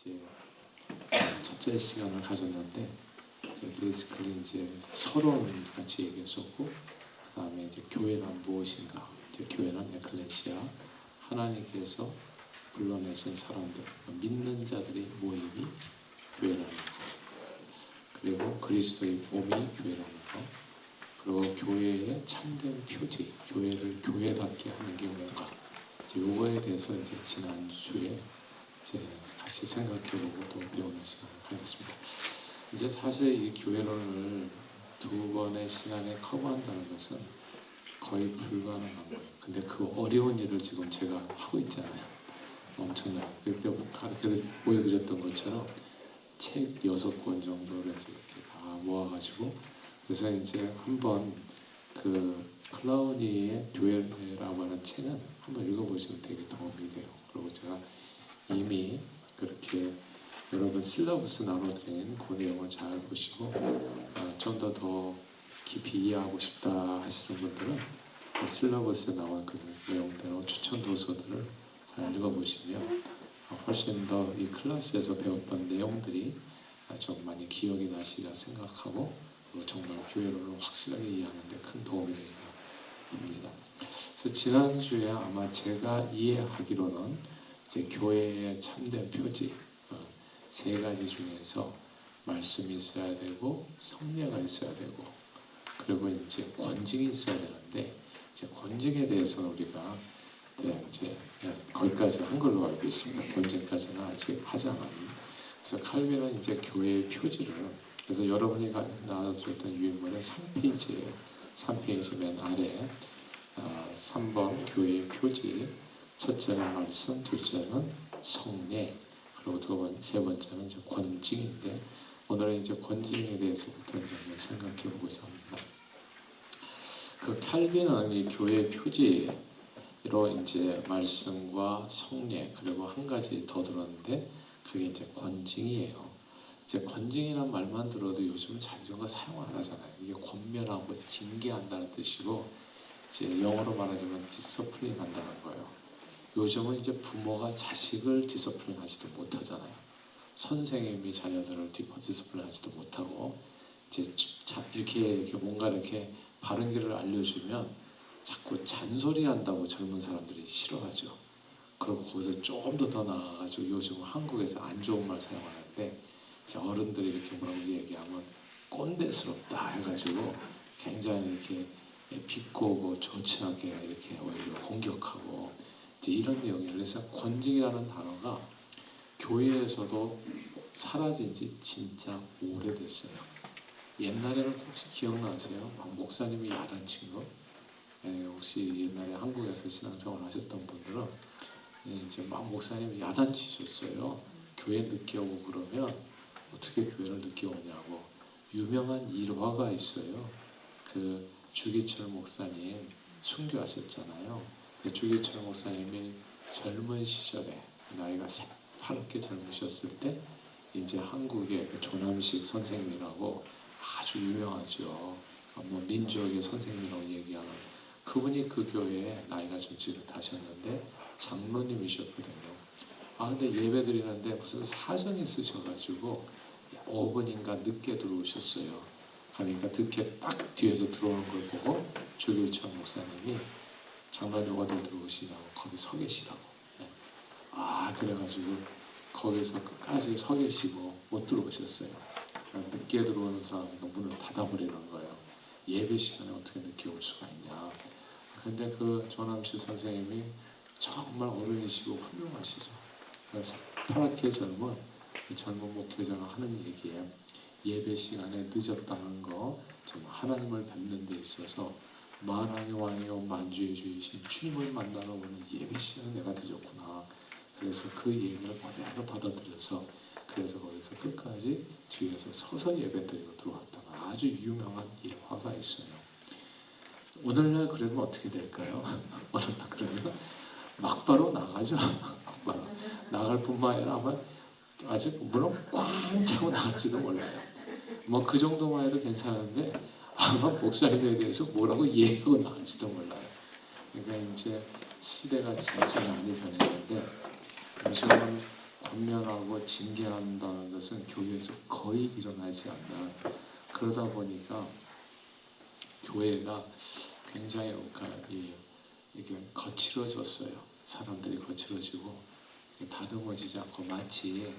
이제 첫째 시간을 가졌는데 베이스클리 이제 서론 같이 얘기했었고, 그다음에 이제 교회란 무엇인가, 이제 교회란 에클레시아, 하나님께서 불러내신 사람들, 믿는 자들의 모임이 교회라는 거, 그리고 그리스도의 몸이 교회라는 거, 그리고 교회의 참된 표지, 교회를 교회답게 하는 게 뭔가, 이제 요거에 대해서 이제 지난주에 이제 같이 생각해보고 또 배우는 시간을 가졌습니다. 이제 사실 이 교회론을 두 번의 시간에 커버한다는 것은 거의 불가능한 거예요. 근데 그 어려운 일을 지금 제가 하고 있잖아요. 엄청나게. 그때 가르쳐 보여드렸던 것처럼 책 6권 정도를 이제 이렇게 다 모아가지고, 그래서 이제 한번 그 클라우니의 교회라고 하는 책은 한번 읽어보시면 되게 도움이 돼요. 그리고 제가 이미 그렇게 여러분 실러버스 나눠드린 그 내용을 잘 보시고, 좀 더 깊이 이해하고 싶다 하시는 분들은 그 실러버스에 나온 그 내용대로 추천 도서들을 잘 읽어보시면 훨씬 더 이 클래스에서 배웠던 내용들이 좀 많이 기억이 나시리라 생각하고, 그리고 정말 교회론을 확실하게 이해하는 데 큰 도움이 되리라 합니다. 그래서 지난주에 아마 제가 이해하기로는 이제 교회의 참된 표지, 세 가지 중에서 말씀이 있어야 되고, 성례가 있어야 되고, 그리고 이제 권징이 있어야 되는데, 이제 권징에 대해서는 우리가 이제 거기까지 한 걸로 알고 있습니다. 권징까지는 아직 하지 않았는데, 그래서 칼빈은 이제 교회의 표지를, 그래서 여러분이 나눠드렸던 유인물의 3페이지에 3페이지 맨 아래 3번 교회의 표지, 첫째는 말씀, 둘째는 성례, 그리고 세 번째는 이제 권징인데, 오늘은 이제 권징에 대해서부터 이제 한번 생각해 보고자 합니다. 그 칼빈은 이 교회의 표지로 이제 말씀과 성례, 그리고 한 가지 더 들었는데 그게 이제 권징이에요. 이제 권징이란 말만 들어도 요즘 잘 이런 거 사용 안 하잖아요. 이게 권면하고 징계한다는 뜻이고, 이제 영어로 말하자면 디서플린 한다는 거예요. 요즘은 이제 부모가 자식을 디서플린 하지도 못하잖아요. 선생님이 자녀들을 디서플린 하지도 못하고, 이제 이렇게 뭔가 이렇게 바른 길을 알려주면 자꾸 잔소리 한다고 젊은 사람들이 싫어하죠. 그리고 거기서 조금 더 나아가지고 요즘 한국에서 안 좋은 말 사용하는데, 어른들이 이렇게 뭐라고 얘기하면 꼰대스럽다 해가지고 굉장히 이렇게 비꼬고 좋지 않게 이렇게 오히려 공격하고 이제 이런 내용이에요. 그래서 권징이라는 단어가 교회에서도 사라진 지 진짜 오래됐어요. 옛날에는 혹시 기억나세요? 막 목사님이 야단친 거? 혹시 옛날에 한국에서 신앙생활 하셨던 분들은 이제 막 목사님이 야단치셨어요. 교회 늦게 오고 그러면 어떻게 교회를 늦게 오냐고. 유명한 일화가 있어요. 그 주기철 목사님 순교하셨잖아요. 주기철 목사님이 젊은 시절에 나이가 새파랗게 젊으셨을 때 이제 한국의 조남식 선생님이라고 아주 유명하죠. 뭐 민족의 선생님이라고 얘기하는 그분이 그 교회에 나이가 좀 지긋하셨는데 장로님이셨거든요. 근데 예배 드리는데 무슨 사정이 있으셔가지고 5분인가 늦게 들어오셨어요. 그러니까 늦게 딱 뒤에서 들어오는 걸 보고 주길철 목사님이 장로님 어딜 들어오시냐고 거기 서 계시라고. 그래가지고 거기서 끝까지 서 계시고 못 들어오셨어요. 늦게 들어오는 사람이니까 문을 닫아버리는 거예요. 예배 시간에 어떻게 늦게 올 수가 있냐. 근데 그 조남식 선생님이 정말 어른이시고 훌륭하시죠. 그래서 파랗게 젊은 목회자가 하는 얘기에 예배 시간에 늦었다는 거, 좀 하나님을 뵙는 데 있어서 만왕의 왕이요 만주의 주이신 주님을 만나러 오는 예배 시간에 내가 늦었구나. 그래서 그 얘기를 그대로 받아들여서 그래서 거기서 끝까지 뒤에서 서서 예배드리고 들어왔다는 아주 유명한 일화가 있어요. 오늘날 그러면 어떻게 될까요? 오늘날 그러면 막바로 나가죠. 막바로 나갈 뿐만 아니라 아마 아직 문을 꽝 차고 나갈지도 몰라요. 뭐 그 정도만 해도 괜찮은데 아마 목사님에 대해서 뭐라고 얘기하고 나갈지도 몰라요. 그러니까 이제 시대가 진짜 많이 변했는데, 요즘은 권면하고 징계한다는 것은 교회에서 거의 일어나지 않는, 그러다 보니까 교회가 굉장히 이게 거칠어졌어요. 사람들이 거칠어지고 다듬어지지 않고, 마치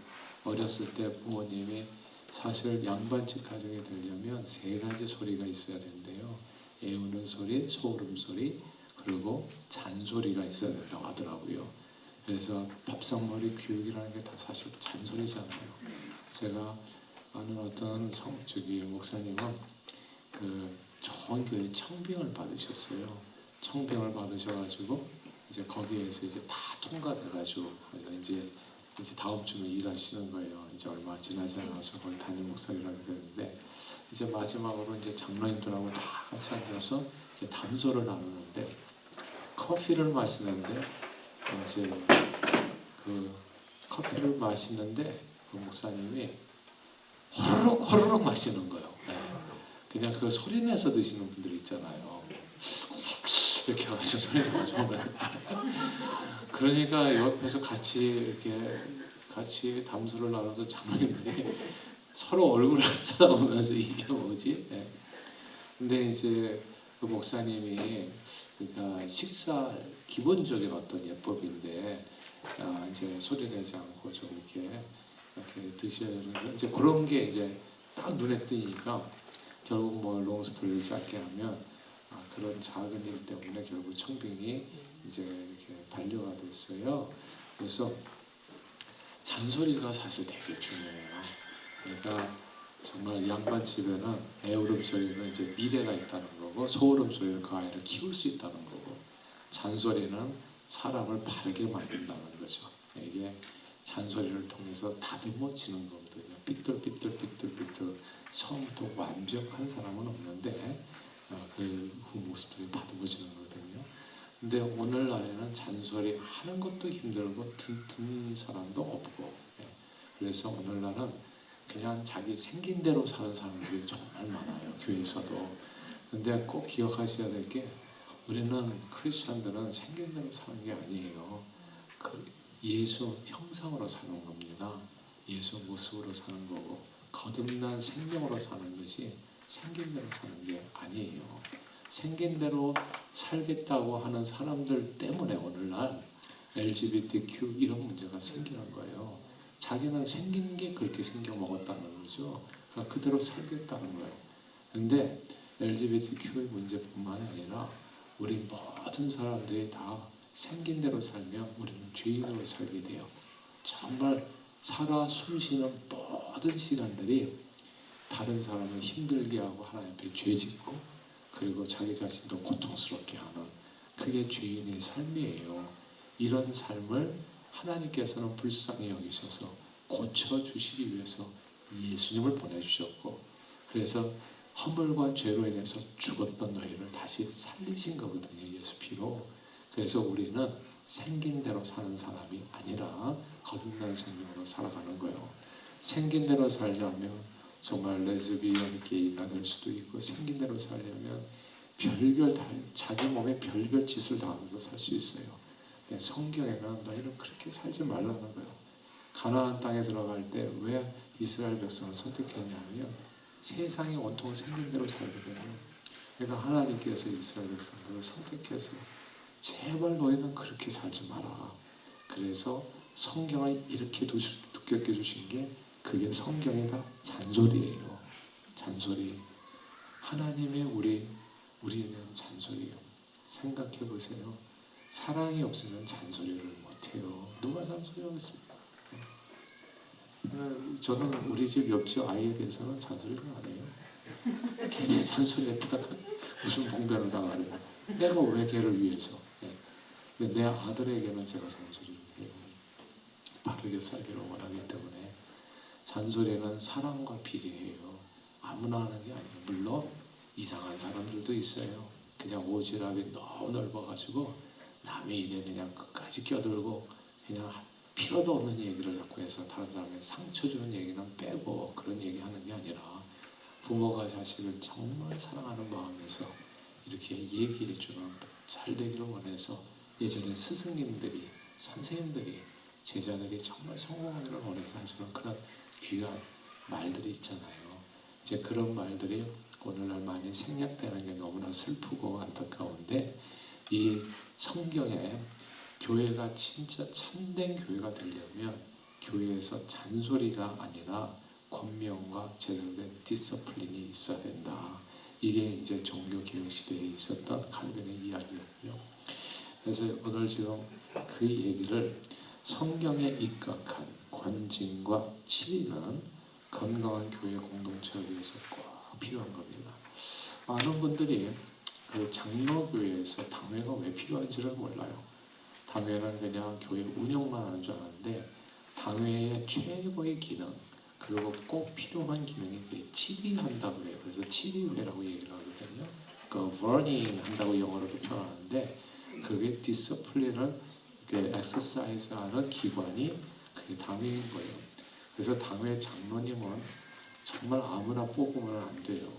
어렸을 때 부모님이 사실 양반집 가정이 되려면 세 가지 소리가 있어야 되는데요. 애우는 소리, 소름 소리, 그리고 잔소리가 있어야 된다고 하더라고요. 그래서 밥상머리 교육이라는 게 다 사실 잔소리잖아요. 제가 아는 어떤 목사님은 그 좋은 교회 청빙을 받으셨어요. 청빙을 받으셔가지고 이제 거기에서 이제 다 통과돼가지고 이제 다음 주면 일하시는 거예요. 이제 얼마 지나지 않아서 거기 담임 목사님이라고 되는데, 이제 마지막으로 이제 장로님들하고 다 같이 앉아서 이제 담소를 나누는데, 커피를 마시는데 이제 그 커피를 마시는데 그 목사님이 호로록 마시는 거예요. 네. 그냥 그 소리 내서 드시는 분들 있잖아요. 이렇게 해가지고 소리 내서 그러니까 옆에서 같이 담소를 나눠서 장로님들이 서로 얼굴을 쳐다보면서 이게 뭐지? 네. 근데 이제 그 목사님이 그러니까 식사 기본적인 어떤 예법인데 이제 소리 내지 않고 좀 이렇게 드시는, 이제 그런 게 이제 딱 눈에 띄니까 결국 뭐 롱스토리 짧게 하면 그런 작은 일 때문에 결국 청빙이 이제 이렇게 반려가 됐어요. 그래서 잔소리가 사실 되게 중요해요. 그러니까 정말 양반 집에는 애울음 소리는 이제 미래가 있다는 거고, 소울음 소리는 그 아이를 키울 수 있다는 거고, 잔소리는 사람을 바르게 만든다는 거죠. 이게 잔소리를 통해서 다듬어지는 거거든요. 삐뚤 처음부터 완벽한 사람은 없는데 그 모습들이 다듬어지는 거거든요. 근데 오늘날에는 잔소리 하는 것도 힘들고 듣는 사람도 없고, 그래서 오늘날은 그냥 자기 생긴 대로 사는 사람들이 정말 많아요. 교회에서도. 근데 꼭 기억하셔야 될 게, 우리는 크리스천들은 생긴 대로 사는 게 아니에요. 그 예수 형상으로 사는 겁니다. 예수 모습으로 사는 거고, 거듭난 생명으로 사는 것이 생긴 대로 사는 게 아니에요. 생긴 대로 살겠다고 하는 사람들 때문에 오늘날 LGBTQ 이런 문제가 생기는 거예요. 자기는 생긴 게 그렇게 생겨 먹었다는 거죠. 그러니까 그대로 살겠다는 거예요. 근데 LGBTQ의 문제뿐만 아니라 우리 모든 사람들이 다 생긴 대로 살면 우리는 죄인으로 살게 돼요. 정말 살아 숨쉬는 모든 시간들이 다른 사람을 힘들게 하고 하나님 앞에 죄짓고, 그리고 자기 자신도 고통스럽게 하는, 그게 죄인의 삶이에요. 이런 삶을 하나님께서는 불쌍히 여기셔서 고쳐주시기 위해서 예수님을 보내주셨고, 그래서 허물과 죄로 인해서 죽었던 너희를 다시 살리신 거거든요. 예수 피로. 그래서 우리는 생긴 대로 사는 사람이 아니라 거듭난 생명으로 살아가는 거예요. 생긴 대로 살려면 정말 레즈비언 게이가 될 수도 있고, 생긴 대로 살려면 자기 몸에 별별 짓을 다 하면서 살 수 있어요. 성경에는 너희는 그렇게 살지 말라는 거예요. 가나안 땅에 들어갈 때 왜 이스라엘 백성을 선택했냐면 세상이 온통 생긴 대로 살거든요. 그러니까 하나님께서 이스라엘 백성들을 선택해서 제발 너희는 그렇게 살지 마라. 그래서 성경을 이렇게 두껍게 주신 게, 그게 성경이다 잔소리예요. 잔소리. 하나님의 우리는 잔소리예요. 생각해 보세요. 사랑이 없으면 잔소리를 못해요. 누가 잔소리하겠습니까? 저는 우리 집 옆집 아이에 대해서는 잔소리를 안 해요. 걔는 잔소리했다가 무슨 봉변을 당하려고. 내가 왜 걔를 위해서. 근데 내 아들에게는 제가 잔소리를 해요. 바르게 살기를 원하기 때문에. 잔소리는 사랑과 비례해요. 아무나 하는 게 아니에요. 물론 이상한 사람들도 있어요. 그냥 오지랖이 너무 넓어가지고 남의 일에 그냥 끝까지 껴들고 그냥 필요도 없는 얘기를 자꾸 해서 다른 사람에게 상처 주는 얘기는 빼고, 그런 얘기하는 게 아니라 부모가 자식을 정말 사랑하는 마음에서 이렇게 얘기해 주는, 잘 되기를 원해서 예전에 스승님들이, 선생님들이 제자들이 정말 성공하기를 원해서 하지만 그런 귀한 말들이 있잖아요. 이제 그런 말들이 오늘날 많이 생략되는 게 너무나 슬프고 안타까운데, 이 성경에 교회가 진짜 참된 교회가 되려면 교회에서 잔소리가 아니라 권면과 제대로 된 디서플린이 있어야 된다. 이게 이제 종교개혁 시대에 있었던 칼빈의 이야기였고요. 그래서 오늘 지금 그 얘기를 성경에 입각한 권징과 치리는 건강한 교회 공동체를 위해서 꼭 필요한 겁니다. 많은 분들이 그 장로교회에서 당회가 왜 필요한지를 몰라요. 당회는 그냥 교회 운영만 하는 줄 아는데 당회의 최고의 기능, 그리고 꼭 필요한 기능이 치리한다고 해요. 그래서 치리회라고 얘기를 하거든요. 그 burning 한다고 영어로도 표현하는데 그게 디스플린을 엑서사이즈하는 기관이 그게 당회인 거예요. 그래서 당회 장로님은 정말 아무나 뽑으면 안 돼요.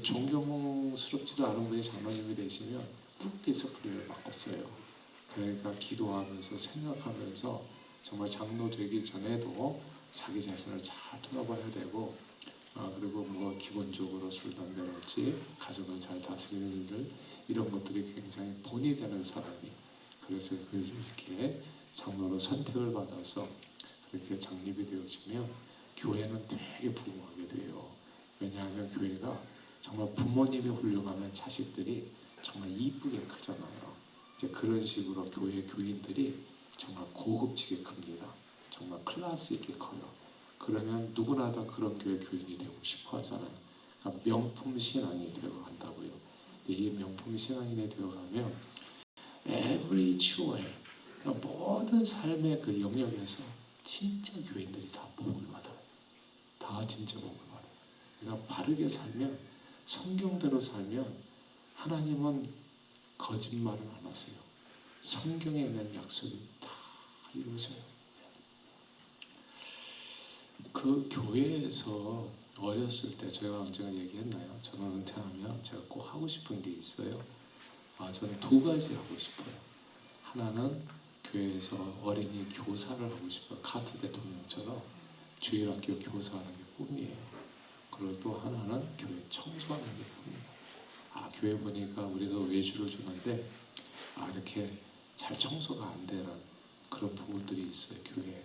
존경스럽지도 않은 분이 장로님이 되시면 푹 디스플린을 바꿨어요. 그러니까 기도하면서 생각하면서 정말 장로 되기 전에도 자기 자신을 잘 돌아봐야 되고, 그리고 뭐 기본적으로 술, 담배를 없이 가정을 잘 다스리는 일들, 이런 것들이 굉장히 본이 되는 사람이, 그래서 그렇게 장로로 선택을 받아서 그렇게 장립이 되어지면 교회는 되게 부흥하게 돼요. 왜냐하면 교회가 정말 부모님이 훌륭하면 자식들이 정말 이쁘게 크잖아요. 이제 그런 식으로 교회 교인들이 정말 고급지게 큽니다. 정말 클래스 있게 커요. 그러면 누구나 다 그런 교회 교인이 되고 싶어 하잖아요. 그러니까 명품 신앙이 되어간다고요. 이 명품 신앙인이 되어가면 every choice, 그러니까 모든 삶의 그 영역에서 진짜 교인들이 다 복을 받아요. 다 진짜 복을 받아요. 그러니까 바르게 살면, 성경대로 살면 하나님은 거짓말을 안 하세요. 성경에 있는 약속이 다 이루어져요. 그 교회에서 어렸을 때 제가 언젠가 얘기했나요? 저는 은퇴하면 제가 꼭 하고 싶은 게 있어요. 저는 두 가지 하고 싶어요. 하나는 교회에서 어린이 교사를 하고 싶어요. 카트 대통령처럼 주일학교 교사하는 게 꿈이에요. 그리고 또 하나는 교회 청소하는 게 꿈이에요. 교회 보니까 우리도 외주를 주는데 이렇게 잘 청소가 안 되는 그런 부분들이 있어요, 교회에.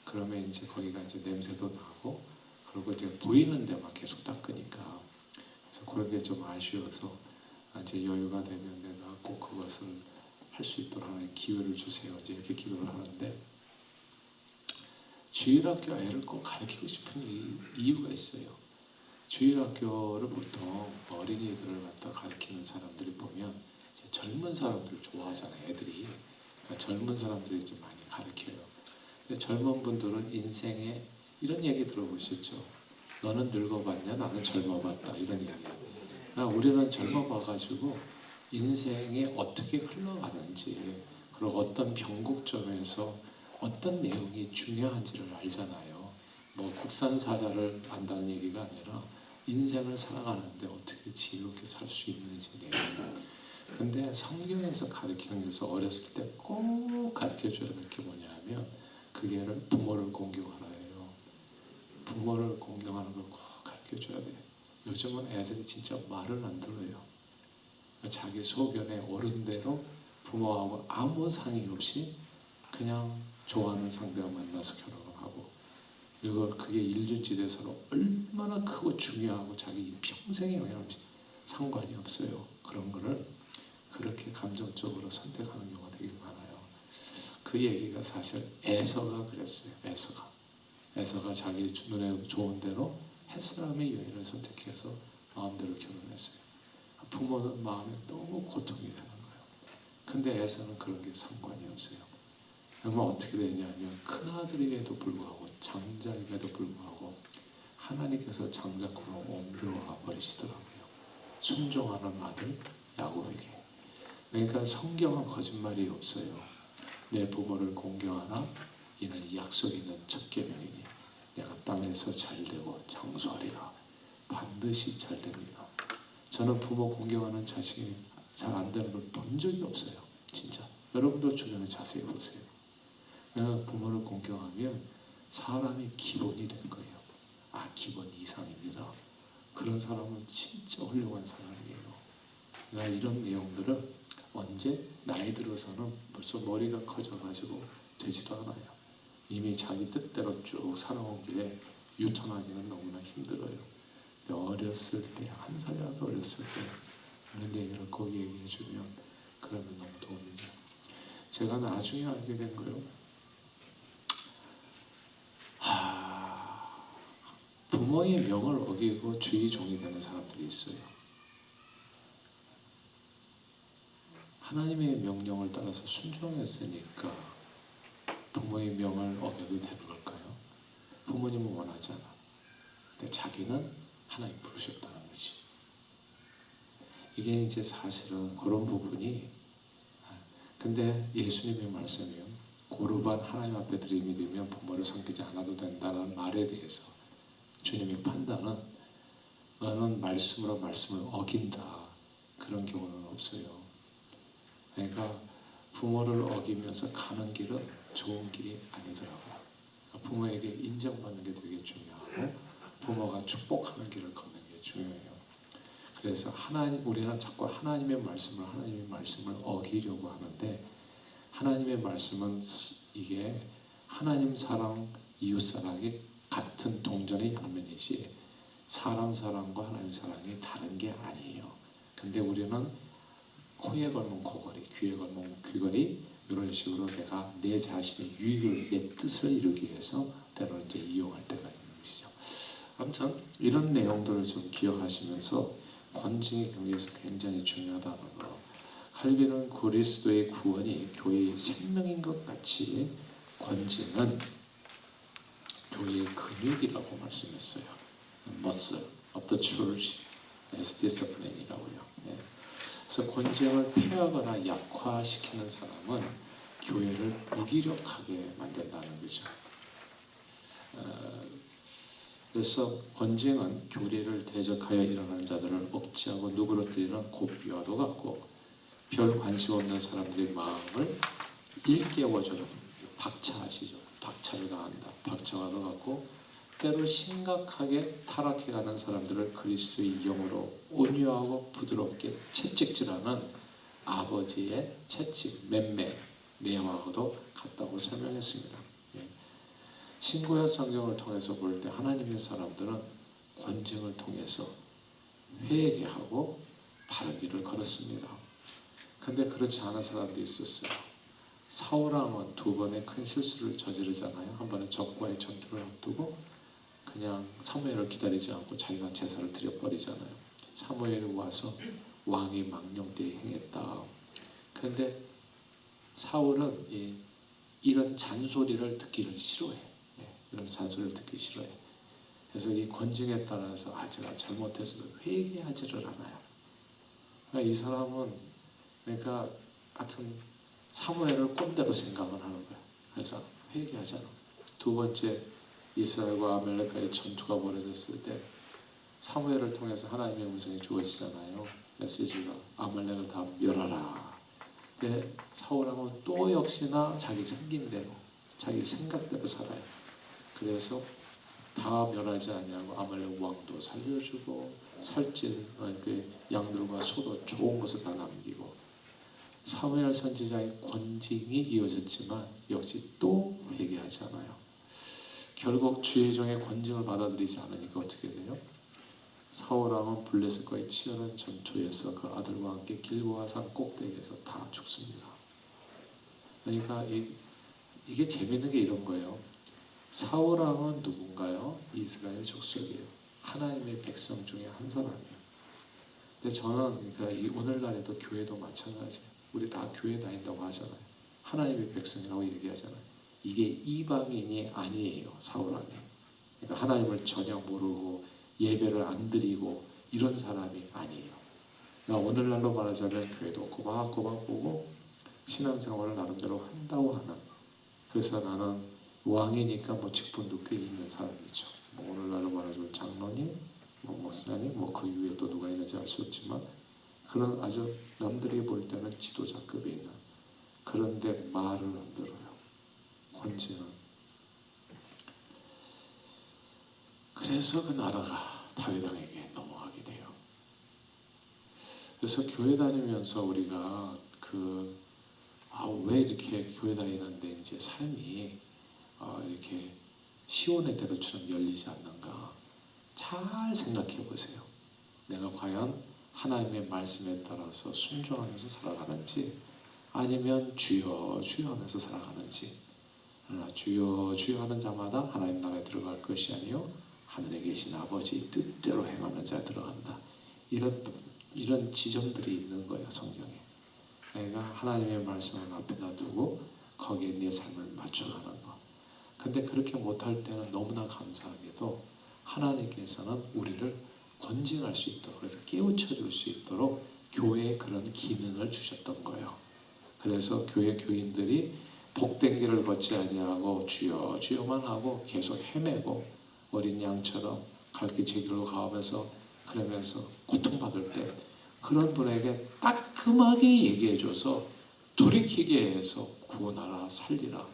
그러면 이제 거기가 이제 냄새도 나고, 그리고 이제 보이는 데만 계속 닦으니까, 그래서 그런 게 좀 아쉬워서 이제 여유가 되면 내가 꼭 그것을 할 수 있도록 하나님 기회를 주세요. 이제 이렇게 기도를 하는데, 주일학교 애를 꼭 가르치고 싶은 이유가 있어요. 주일학교를 보통 어린이들을 갖다 가르치는 사람들이 보면 젊은 사람들 좋아하잖아요, 애들이. 그러니까 젊은 들이 이제 많이 가르쳐요. 근데 젊은 분들은 인생에 이런 얘기 들어보셨죠? 너는 늙어봤냐? 나는 젊어봤다. 이런 얘기예요. 그러니까 우리는 젊어봐가지고 인생이 어떻게 흘러가는지, 그리고 어떤 변곡점에서 어떤 내용이 중요한지를 알잖아요. 뭐 국산사자를 안다는 얘기가 아니라 인생을 살아가는데 어떻게 지혜롭게 살 수 있는지 내용. 근데 성경에서 가르치는 것에서 어렸을 때 꼭 가르쳐줘야 될 게 뭐냐면, 그게 부모를 공경하라예요. 부모를 공경하는 걸 꼭 가르쳐줘야 돼요. 요즘은 애들이 진짜 말을 안 들어요. 자기 소견에 어른대로 부모하고 아무 상의 없이 그냥 좋아하는 상대와 만나서 결혼을 하고, 그리고 그게 인륜지대에서는 얼마나 크고 중요하고 자기 평생에 영향을 상관이 없어요. 그런 거를 그렇게 감정적으로 선택하는 경우가 되게 많아요. 그 얘기가 사실 에서가 그랬어요. 에서가 자기 눈에 좋은 대로 햇사람의 여인을 선택해서 마음대로 결혼했어요. 부모는 마음에 너무 고통이 되는 거예요. 근데 에서는 그런 게 상관이 없어요. 그러면 어떻게 되냐면 큰아들임에도 불구하고, 장자임에도 불구하고 하나님께서 장자권을 옮겨와 버리시더라고요. 순종하는 아들 야곱에게. 그러니까 성경은 거짓말이 없어요. 내 부모를 공경하라. 이는 약속 있는 첫 계명이니 내가 땅에서 잘되고 장수하리라. 반드시 잘됩니다. 저는 부모 공경하는 자식이 잘 안 되는 걸 본 적이 없어요. 진짜. 여러분도 주변에 자세히 보세요. 부모를 공경하면 사람이 기본이 된 거예요. 기본 이상입니다. 그런 사람은 진짜 훌륭한 사람이에요. 그러니까 이런 내용들을 언제 나이 들어서는 벌써 머리가 커져가지고 되지도 않아요. 이미 자기 뜻대로 쭉 살아온 길에 유턴하기는 너무나 힘들어요. 어렸을 때, 한 살이라도 어렸을 때 이런 얘기를 꼭 얘기해 주면 그러면 너무 도움이 돼요. 제가 나중에 알게 된 거예요. 부모의 명을 어기고 주의 종이 되는 사람들이 있어요. 하나님의 명령을 따라서 순종했으니까 부모의 명을 어겨도 되는 걸까요? 부모님은 원하지 않아. 근데 자기는 하나님 부르셨다는 거지. 이게 이제 사실은 그런 부분이, 근데 예수님의 말씀이요, 고르반 하나님 앞에 드림이 되면 부모를 섬기지 않아도 된다는 말에 대해서 주님의 판단은 너는 말씀으로 말씀을 어긴다, 그런 경우는 없어요. 그러니까 부모를 어기면서 가는 길은 좋은 길이 아니더라고요. 부모에게 인정받는 게 되게 중요하고 부모가 축복하는 길을 걷는 게 중요해요. 그래서 우리는 자꾸 하나님의 말씀을 어기려고 하는데, 하나님의 말씀은 이게 하나님 사랑, 이웃 사랑이 같은 동전의 양면이지 사람 사랑과 하나님 사랑이 다른 게 아니에요. 근데 우리는 코에 걸면 코걸이, 귀에 걸면 귀걸이, 이런 식으로 내가 내 자신의 유익을, 내 뜻을 이루기 위해서 때로는 이제 이용할 때가 있는 것이죠. 아무튼 이런 내용들을 좀 기억하시면서 권징의 경계에서 굉장히 중요하다는 거. 칼빈은 그리스도의 구원이 교회의 생명인 것 같이 권징은 교회의 근육이라고 말씀했어요. Muscle of the church as discipline이라고요. 그래서 권징을 폐하거나 약화시키는 사람은 교회를 무기력하게 만든다는 거죠. 그래서 권징은 교리를 대적하여 일어나는 자들을 억제하고 누그러뜨리는 고삐와도 같고, 별 관심 없는 사람들의 마음을 일깨워주는 박차를 가한다, 박차와도 같고, 때로 심각하게 타락해가는 사람들을 그리스도의 영으로 온유하고 부드럽게 채찍질하는 아버지의 채찍, 매화하고도 같다고 설명했습니다. 신구약 성경을 통해서 볼 때 하나님의 사람들은 권징을 통해서 회개하고 바른 길을 걸었습니다. 근데 그렇지 않은 사람도 있었어요. 사울왕은 2번의 큰 실수를 저지르잖아요. 한 번은 적과의 전투를 앞두고 그냥 사무엘을 기다리지 않고 자기가 제사를 드려버리잖아요. 사무엘이 와서 왕의 망령되이 행했다. 그런데 사울은 이런 잔소리를 듣기를 싫어해. 이런 잔소리를 듣기 싫어해. 그래서 이 권징에 따라서 제가 잘못했어도 회개하지를 않아요. 그러니까 이 사람은 하여튼 사무엘을 꼰대로 생각을 하는 거예요. 그래서 회개하지 않아. 2번째 이스라엘과 아말렉과의 전투가 벌어졌을 때 사무엘을 통해서 하나님의 음성이 주어지잖아요. 메시지가 아말렉을 다 멸하라. 근데 사울왕은 또 역시나 자기 생긴 대로, 자기 생각대로 살아요. 그래서 다 멸하지 아니하고 아말렉 왕도 살려주고 살찐 양들과 소도 좋은 것을 다 남기고, 사무엘 선지자의 권징이 이어졌지만 역시 또 회개하지 않아요. 결국 주의 종의 권징을 받아들이지 않으니까 어떻게 돼요? 사울왕은 블레셋과의 치열한 전투에서 그 아들과 함께 길보아 산 꼭대기에서 다 죽습니다. 그러니까 이게 재밌는 게 이런 거예요. 사울왕은 누군가요? 이스라엘 족속이에요. 하나님의 백성 중에 한 사람이에요. 근데 저는 오늘날에도 교회도 마찬가지예요. 우리 다 교회 다닌다고 하잖아요. 하나님의 백성이라고 얘기하잖아요. 이게 이방인이 아니에요. 사울왕이. 그러니까 하나님을 전혀 모르고 예배를 안 드리고 이런 사람이 아니에요. 그러니까 오늘날로 말하자면 교회도 꼬박꼬박 보고 신앙생활을 나름대로 한다고 하는, 그래서 나는 왕이니까 직분도 꽤 있는 사람이죠. 오늘날로 말하자면 장로님, 목사님, 그 위에 또 누가 있는지 알 수 없지만 그런 아주 남들이 볼 때는 지도자급에 있는, 그런데 말을 안 들어요. 권징은. 그래서 그 나라가 다윗 왕에게 넘어가게 돼요. 그래서 교회 다니면서 우리가 왜 이렇게 교회 다니는데 이제 삶이 이렇게 시온의 대로처럼 열리지 않는가? 잘 생각해 보세요. 내가 과연 하나님의 말씀에 따라서 순종하면서 살아가는지, 아니면 주여 주여 하면서 살아가는지. 그러나 주여 주여 하는 자마다 하나님 나라에 들어갈 것이 아니요 하늘에 계신 아버지 뜻대로 행하는 자 들어간다. 이런 지점들이 있는 거예요, 성경에. 내가 하나님의 말씀을 앞에다 두고 거기에 내 삶을 맞춰가는 거. 근데 그렇게 못할 때는 너무나 감사하게도 하나님께서는 우리를 권징할 수 있도록, 그래서 깨우쳐 줄 수 있도록 교회에 그런 기능을 주셨던 거예요. 그래서 교회 교인들이 복된 길을 걷지 아니하고 주여 주여만 하고 계속 헤매고 어린 양처럼 갈 길 제 길로 가면서 그러면서 고통받을 때 그런 분에게 따끔하게 얘기해줘서 돌이키게 해서 구원하라 살리라.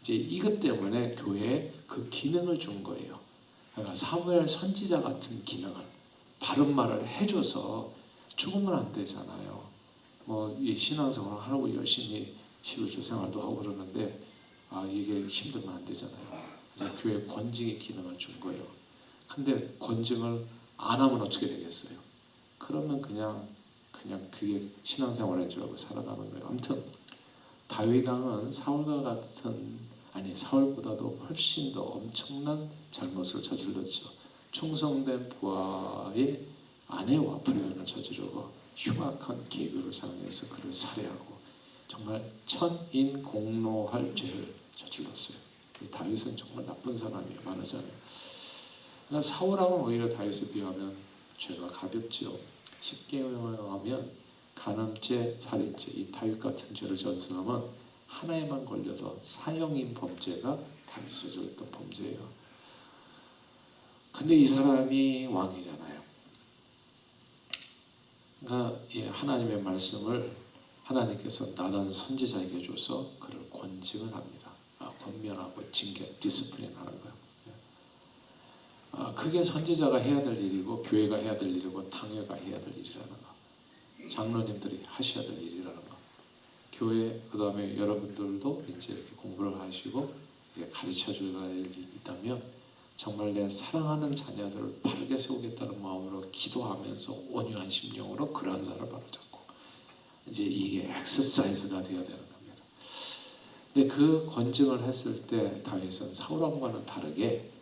이제 이것 때문에 교회에 그 기능을 준 거예요. 그러니까 사무엘 선지자 같은 기능을, 바른 말을 해줘서 죽으면 안 되잖아요. 이 신앙생활을 하라고 열심히 11조 생활도 하고 그러는데 이게 힘들면 안 되잖아요. 그래서 교회 권징의 기능을 준 거예요. 근데 권징을 안 하면 어떻게 되겠어요? 그러면 그냥 그게 신앙생활인 줄 알고 살아가는 거예요. 아무튼 다윗 왕은 사울보다도 훨씬 더 엄청난 잘못을 저질렀죠. 충성된 부하의 아내와 불륜을 저지르고 흉악한 계교를 사용해서 그를 살해하고 정말 천인공노할 죄를 저질렀어요. 다윗은 정말 나쁜 사람이에요. 말하자면. 그러나 사울왕은 오히려 다윗에 비하면 죄가 가볍죠. 쉽게 말하면 간음죄, 살인죄, 이 다윗 같은 죄를 저지른 사람은 하나에만 걸려도 사형인 범죄가 다윗이 저질렀던 범죄예요. 근데 이 사람이 왕이잖아요. 그러니까 하나님의 말씀을 하나님께서 나단 선지자에게 줘서 그를 권징을 합니다. 권면하고 징계, 디스플린 하는 거예요. 그게 선지자가 해야 될 일이고 교회가 해야 될 일이고 당회가 해야 될 일이라는 거. 장로님들이 하셔야 될 일이라는 거. 교회 그다음에 여러분들도 이제 이렇게 공부를 하시고 가르쳐 줘야 될 일이 있다면 정말 내 사랑하는 자녀들을 바르게 세우겠다는 마음으로 기도하면서 온유한 심령으로 그러한 자를 바로잡고 이제 이게 엑서사이즈가 되어야 되는 겁니다. 근데 그 권징을 했을 때 다윗은 사울왕과는 다르게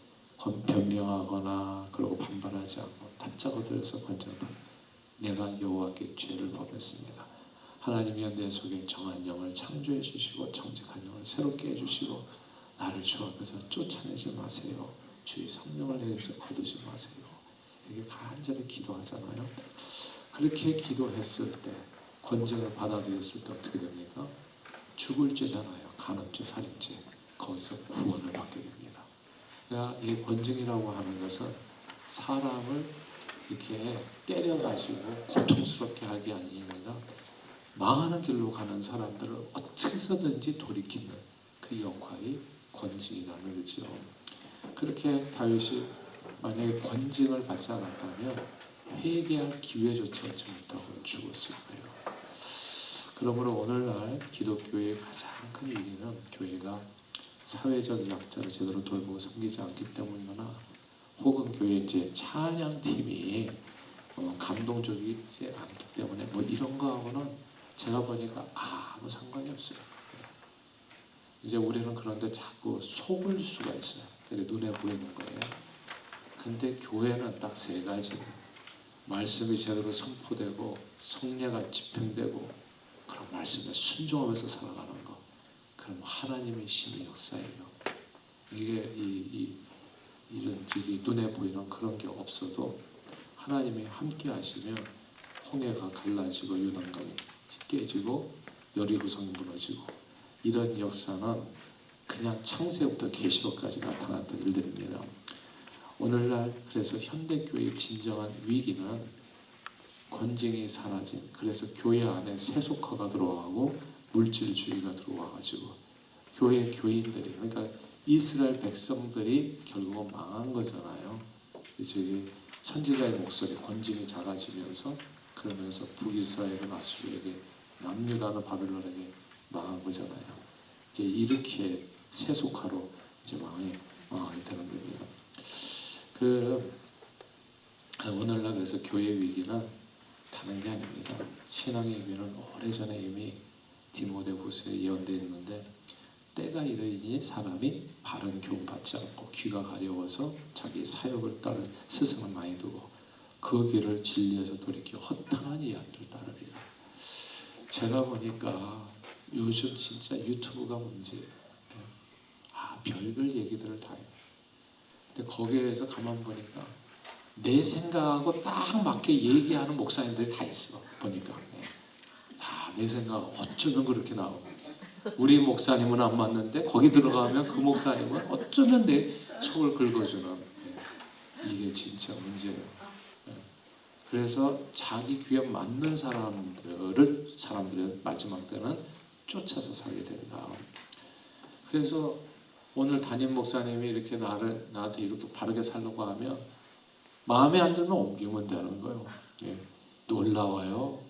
변명하거나 그러고 반발하지 않고 다짜고 들어서 권징을 받는, 내가 여호와께 죄를 범했습니다. 하나님이여 내 속에 정한 영을 창조해 주시고 정직한 영을 새롭게 해주시고 나를 주 앞에서 쫓아내지 마세요. 주의 성령을 내게서 거두지 마세요. 이렇게 간절히 기도하잖아요. 그렇게 기도했을 때 권징을 받아들였을 때 어떻게 됩니까? 죽을 죄잖아요. 간음죄, 살인죄. 거기서 구원을 받게 됩니다. 그러니까 이 권징이라고 하는 것은 사람을 이렇게 때려가지고 고통스럽게 하게 아니라 망하는 길로 가는 사람들을 어떻게 해서든지 돌이키는 그 역할이 권징이라는 거죠. 그렇게 다윗이 만약에 권징을 받지 않았다면 회개할 기회조차 얻지 못하고 죽었을 거예요. 그러므로 오늘날 기독교의 가장 큰 위기는 교회가 사회적 약자를 제대로 돌보고 섬기지 않기 때문이거나 혹은 교회 이제 찬양팀이 감동적이지 않기 때문에 이런 거하고는 제가 보니까 아무 상관이 없어요. 이제 우리는 그런데 자꾸 속을 수가 있어요. 눈에 보이는 거예요. 근데 교회는 딱 세 가지. 말씀이 제대로 선포되고 성례가 집행되고 그런 말씀에 순종하면서 살아가는 거. 그럼 하나님의 신의 역사예요. 이게 이런 눈에 보이는 그런 게 없어도 하나님이 함께 하시면 홍해가 갈라지고 요단강이 깨지고 여리고성이 무너지고 이런 역사는 그냥 창세부터 계시록까지 나타났던 일들입니다. 오늘날 그래서 현대교회의 진정한 위기는 권징이 사라진, 그래서 교회 안에 세속화가 들어가고 물질주의가 들어와가지고 교회 교인들이, 그러니까 이스라엘 백성들이 결국은 망한 거잖아요. 저기 선지자의 목소리 권징이 작아지면서, 그러면서 북이스라엘은 아수르에게, 남유다는 바벨론에게 망한 거잖아요. 이제 이렇게 세속화로 이제 망하게 되는 겁니다. 오늘날 그래서 교회 위기는 다른 게 아닙니다. 신앙의 위기는 오래전에 이미 디모데후서에 예언되어 있는데, 때가 이르니 사람이 바른 교훈 받지 않고 귀가 가려워서 자기 사욕을 따른 스승을 많이 두고 그 길을 진리에서 돌이켜 허탄한 이야기를 따르리라. 제가 보니까 요즘 진짜 유튜브가 문제예요. 별별 얘기들을 다 해요. 근데 거기에서 가만 보니까 내 생각하고 딱 맞게 얘기하는 목사님들이 다 있어. 보니까 다 내 생각 어쩌면 그렇게 나오고, 우리 목사님은 안 맞는데 거기 들어가면 그 목사님은 어쩌면 내 속을 긁어주는, 이게 진짜 문제예요. 그래서 자기 귀에 맞는 사람들을 마지막 때는 쫓아서 살게 된다. 그래서 오늘 담임 목사님이 이렇게 나한테 이렇게 바르게 살려고 하면 마음에 안 들면 옮기면 되는 거예요. 놀라워요.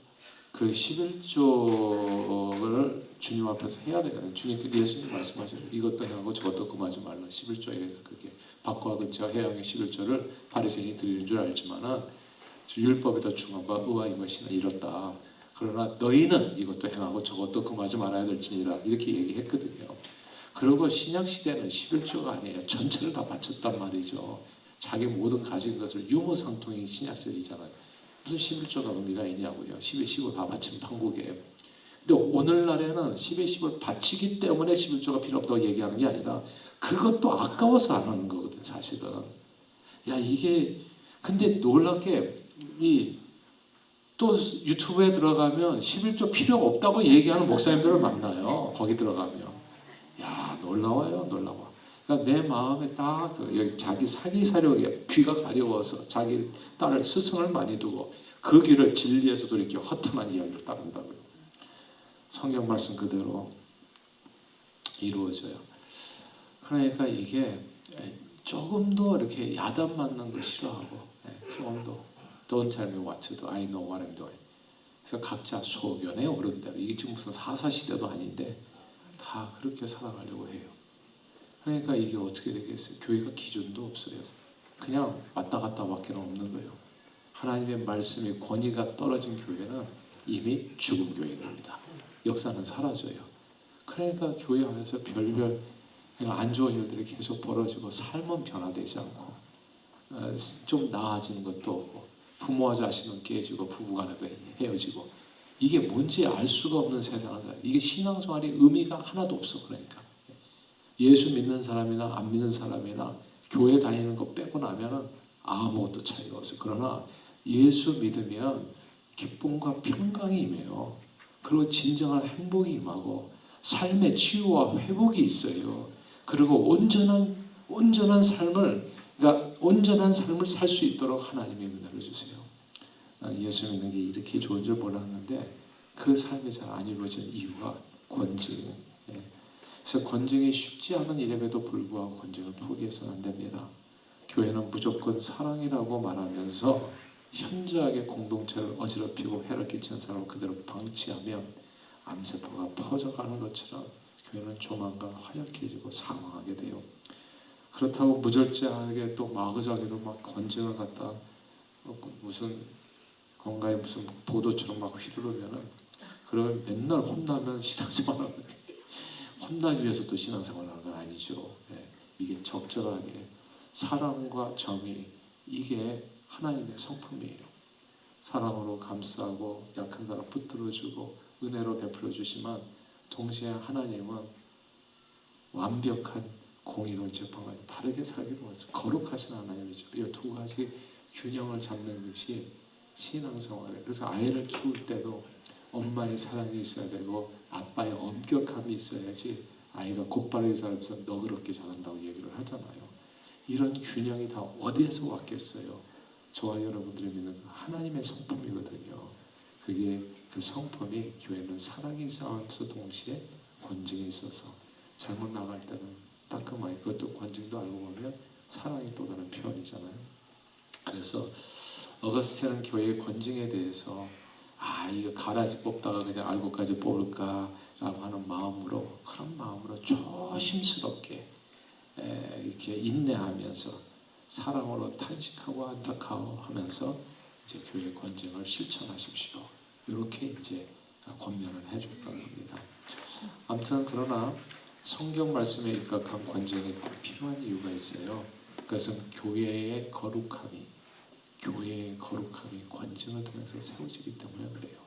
그 11조를 주님 앞에서 해야 되거든요. 예수님 말씀하셔요. 이것도 행하고 저것도 금하지 말라. 11조에 그렇게 밖과 근처 해양의 11조를 바리새인이 드리는 줄 알지만은 율법에 더 중한 바 의와 이것이나 이렇다. 그러나 너희는 이것도 행하고 저것도 금하지 말아야 될지니라. 이렇게 얘기했거든요. 그리고 신약 시대는 11조가 아니에요. 전체를 다 바쳤단 말이죠. 자기 모든 가진 것을 유무상통인 신약 시대이잖아요. 무슨 11조가 의미가 있냐고요. 10에 10을 다 바친 판국이에요. 근데 오늘날에는 10에 10을 바치기 때문에 11조가 필요 없다고 얘기하는 게 아니라 그것도 아까워서 안 하는 거거든, 사실은. 이게 근데 놀랍게 또 유튜브에 들어가면 11조 필요 없다고 얘기하는 목사님들을 만나요. 거기 들어가면. 놀라워요, 놀라워. 그러니까 내 마음에 딱 여기 자기 사력에 귀가 가려워서 자기 딸을 스승을 많이 두고 그 길을 진리에서 돌이켜 허탄한 이야기를 따른다고요. 성경 말씀 그대로 이루어져요. 그러니까 이게 조금 더 이렇게 야단 맞는 거 싫어하고, 조금 더 Don't tell me what to do, I know what I'm doing. 그래서 각자 소견에 오른 대로, 이게 지금 무슨 사사시대도 아닌데 다 그렇게 살아가려고 해요. 그러니까 이게 어떻게 되겠어요? 교회가 기준도 없어요. 그냥 왔다 갔다 밖에 없는 거예요. 하나님의 말씀이 권위가 떨어진 교회는 이미 죽은 교회입니다. 역사는 사라져요. 그러니까 교회 안에서 별별 안 좋은 일들이 계속 벌어지고 삶은 변화되지 않고, 좀 나아지는 것도 없고, 부모와 자식은 깨지고 부부간에도 헤어지고, 이게 뭔지 알 수가 없는 세상을 살아요. 이게 신앙생활의 의미가 하나도 없어. 그러니까 예수 믿는 사람이나 안 믿는 사람이나 교회 다니는 거 빼고 나면은 아무것도 차이가 없어요. 그러나 예수 믿으면 기쁨과 평강이 임해요. 그리고 진정한 행복이 임하고 삶의 치유와 회복이 있어요. 그리고 온전한 삶을 살 수 있도록 하나님이 은혜를 주세요. 예수 믿는 게 이렇게 좋은 줄 몰랐는데 그 삶이 잘 안 이루어진 이유가 권징. 그래서 권징이 쉽지 않은 일임에도 불구하고 권징을 포기해서는 안 됩니다. 교회는 무조건 사랑이라고 말하면서 현저하게 공동체를 어지럽히고 해를 끼치는 사람을 그대로 방치하면 암세포가 퍼져가는 것처럼 교회는 조만간 허약해지고 사망하게 돼요. 그렇다고 무절제하게 또 마구잡이로 막 권징을 갖다 무슨 건가에 무슨 보도처럼 막 휘두르면은, 그러면 맨날 혼나면 신앙생활 하는 거예요. 혼나기 위해서 또 신앙생활 하는 건 아니죠. 이게 적절하게 사랑과 정의, 이게 하나님의 성품이에요. 사랑으로 감싸고 약한 사람 붙들어주고 은혜로 베풀어 주시면 동시에 하나님은 완벽한 공의로운 재판관이 바르게 살기로 하죠. 거룩하신 하나님이죠. 이 두 가지 균형을 잡는 것이 신앙생활이에요. 그래서 아이를 키울 때도 엄마의 사랑이 있어야 되고 아빠의 엄격함이 있어야지 아이가 곧바르게 자라면서 너그럽게 자란다고 얘기를 하잖아요. 이런 균형이 다 어디에서 왔겠어요? 저와 여러분들이 믿는 하나님의 성품이거든요. 그게 그 성품이 교회는 사랑이 있어서 동시에 권징이 있어서 잘못 나갈 때는 따끔하게, 그것도 권징도 알고 보면 사랑이 또 다른 표현이잖아요. 그래서 어거스틴은 교회의 권징에 대해서 이거 가라지 뽑다가 그냥 알고까지 뽑을까라고 하는 마음으로, 그런 마음으로 조심스럽게 이렇게 인내하면서 사랑으로 탄식하고 안타까워하면서 이제 교회의 권징을 실천하십시오. 이렇게 이제 권면을 해줬던 겁니다. 아무튼 그러나 성경 말씀에 입각한 권징이 꼭 필요한 이유가 있어요. 그것은 교회의 거룩함이 권징을 통해서 세워지기 때문에 그래요.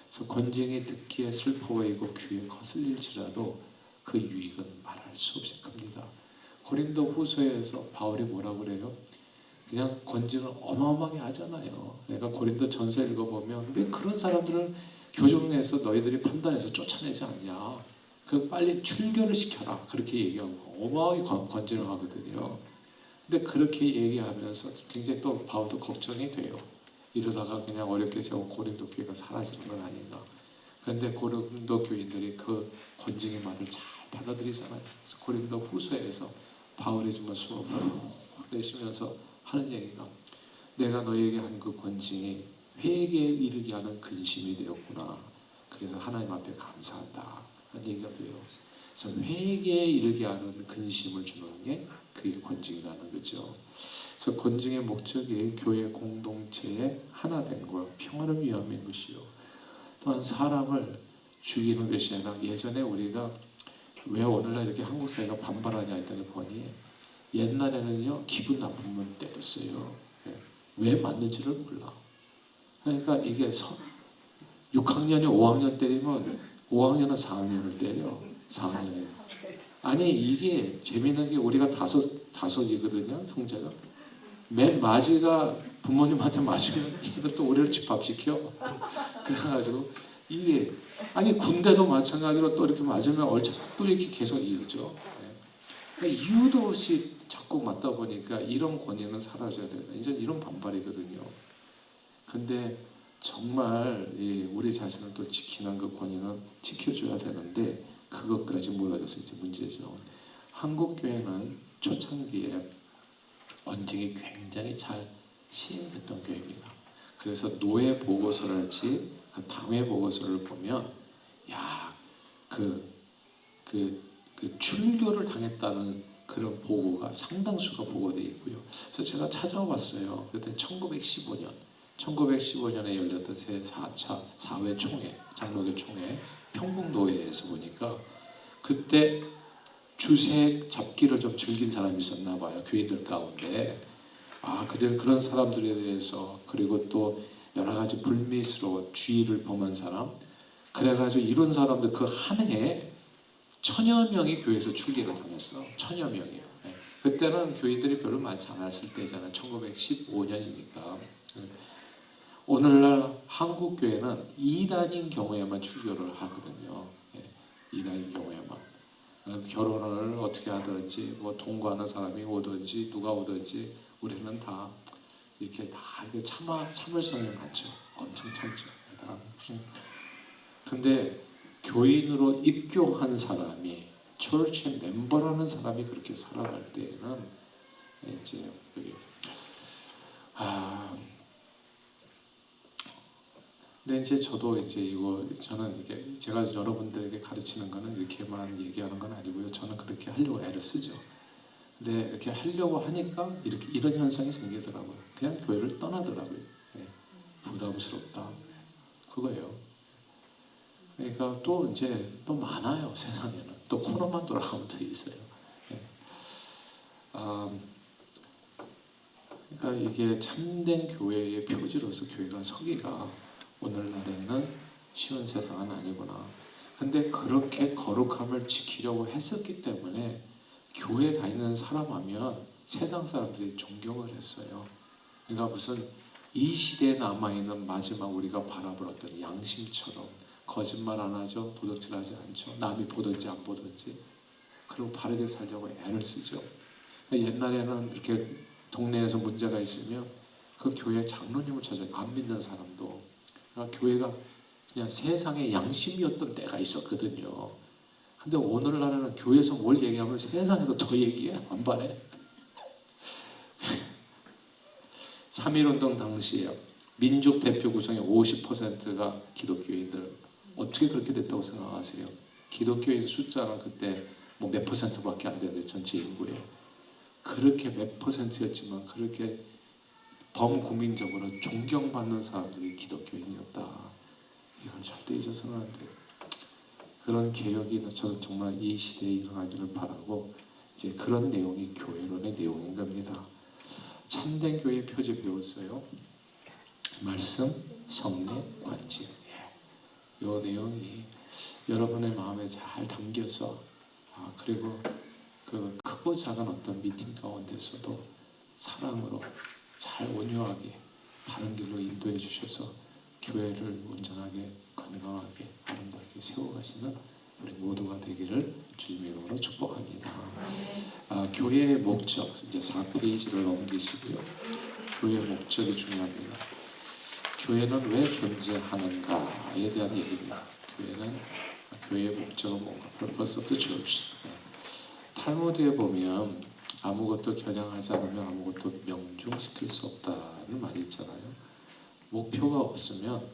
그래서 권징이 듣기에 슬퍼 보이고 귀에 거슬릴지라도 그 유익은 말할 수 없이 큽니다. 고린도 후서에서 바울이 뭐라고 그래요? 그냥 권징을 어마어마하게 하잖아요. 내가 고린도 전서 읽어보면 왜 그런 사람들을 교정에서 너희들이 판단해서 쫓아내지 않냐, 그 빨리 출교를 시켜라, 그렇게 얘기하고 어마어마하게 권징을 하거든요. 근데 그렇게 얘기하면서 굉장히 또 바울도 걱정이 돼요. 이러다가 그냥 어렵게 세운 고린도 교회가 사라지는 건 아닌가. 그런데 고린도 교인들이 그 권징의 말을 잘 받아들이잖아요. 그래서 고린도 후서에서 바울이 정말 숨을 내쉬면서 하는 얘기가, 내가 너에게 한 그 권징이 회개에 이르게 하는 근심이 되었구나. 그래서 하나님 앞에 감사한다 하는 얘기가 돼요. 그래서 회개에 이르게 하는 근심을 주는 게 그게 권징이라는 거죠. 그래서 권징의 목적이 교회 공동체의 하나됨과 평화를 위함인 것이요, 또한 사람을 죽이는 것이 아니라, 예전에 우리가 왜 오늘날 이렇게 한국 사회가 반발하냐 했더니 보니, 옛날에는요 기분 나쁘면 때렸어요. 왜 맞는지를 몰라. 그러니까 이게 6학년이 5학년 때리면 5학년은 4학년을 때려. 4학년에. 아니 이게 재미있는 게, 우리가 다섯이거든요, 형제가. 맨 마지가 부모님한테 맞으면 이것도 우리를 집합시켜. 그래가지고 이게, 아니 군대도 마찬가지로 또 이렇게 맞으면 얼차 또 이렇게 계속 이어져. 그러니까 이유도 없이 자꾸 맞다 보니까 이런 권위는 사라져야 된다. 이제 이런 반발이거든요. 근데 정말 우리 자신을 또 지키는 그 권위는 지켜줘야 되는데, 그것까지 몰라줘서 이제 문제죠. 한국 교회는 초창기에 권징이 굉장히 잘 시행됐던 교회입니다. 그래서 노예 보고서랄지 그 당회 보고서를 보면, 출교를 당했다는 그런 보고가 상당수가 보고되어 있고요. 그래서 제가 찾아봤어요. 그때 1915년에 열렸던 제4차 사회 총회, 장로교 총회, 평북노회에서 보니까, 그때 주색 잡기를 좀 즐긴 사람이 있었나 봐요, 교인들 가운데. 그런 사람들에 대해서, 그리고 또 여러 가지 불미스러운 주의를 범한 사람, 그래가지고 이런 사람들 그 한 해에 1000여 명이 교회에서 출교를 당했어. 1000여 명이에요. 그때는 교인들이 별로 많지 않았을 때잖아요. 1915년이니까. 오늘날 한국 교회는 이단인 경우에만 출교를 하거든요. 이단인 경우에만. 결혼을 어떻게 하든지, 뭐 동거하는 사람이 오든지 누가 오든지, 우리는 다 이렇게 참을성이 많죠. 엄청 참죠. 근데 교인으로 입교한 사람이, 철치 멤버라는 사람이 그렇게 살아갈 때에는 이제 근데 이제 저도 이제 저는 이게 제가 여러분들에게 가르치는 거는 이렇게만 얘기하는 건 아니고요. 저는 그렇게 하려고 애를 쓰죠. 근데 이렇게 하려고 하니까 이런 현상이 생기더라고요. 그냥 교회를 떠나더라고요. 부담스럽다. 그거예요. 그러니까 또 이제 또 많아요, 세상에는. 또 코로나만 돌아가면 더 있어요. 그러니까 이게 참된 교회의 표지로서 교회가 서기가 오늘날에는 쉬운 세상은 아니구나. 근데 그렇게 거룩함을 지키려고 했었기 때문에 교회 다니는 사람 하면 세상 사람들이 존경을 했어요. 그러니까 무슨 이 시대에 남아있는 마지막 우리가 바라볼 어떤 양심처럼 거짓말 안 하죠. 도둑질하지 않죠. 남이 보든지 안 보든지. 그리고 바르게 살려고 애를 쓰죠. 옛날에는 이렇게 동네에서 문제가 있으면 그 교회 장로님을 찾아요. 안 믿는 사람도. 그러니까 교회가 그냥 세상의 양심이었던 때가 있었거든요. 근데 오늘날에는 교회에서 뭘 얘기하면 세상에서 더 얘기해. 반발해. 3.1운동 당시에 민족 대표 구성의 50%가 기독교인들. 어떻게 그렇게 됐다고 생각하세요? 기독교인 숫자는 그때 뭐 몇 %밖에 안 되는데 전체 인구에. 그렇게 몇 %였지만 그렇게 범국민적으로 존경받는 사람들이 기독교인이었다. 이걸 절대 잊어서는 안 돼요. 그런 개혁이 저는 정말 이 시대에 일어나기를 바라고, 이제 그런 내용이 교회론의 내용인 겁니다. 참된 교회 표지 배웠어요. 말씀, 성례, 관직. 이 내용이 여러분의 마음에 잘 담겨서, 그리고 그 크고 작은 어떤 미팅 가운데서도 사랑으로 잘 온유하게 바른 길로 인도해 주셔서 교회를 온전하게 건강하게 아름답게 세워가시는 우리 모두가 되기를 주님의 이름으로 축복합니다. 교회의 목적, 이제 4페이지를 넘기시고요. 교회의 목적이 중요합니다. 교회는 왜 존재하는가에 대한 얘기입니다. 교회의 목적은 뭔가? Purpose of the church. 탈무드에 보면 아무것도 겨냥하지 않으면 아무것도 명중시킬 수 없다는 말이 있잖아요. 목표가 없으면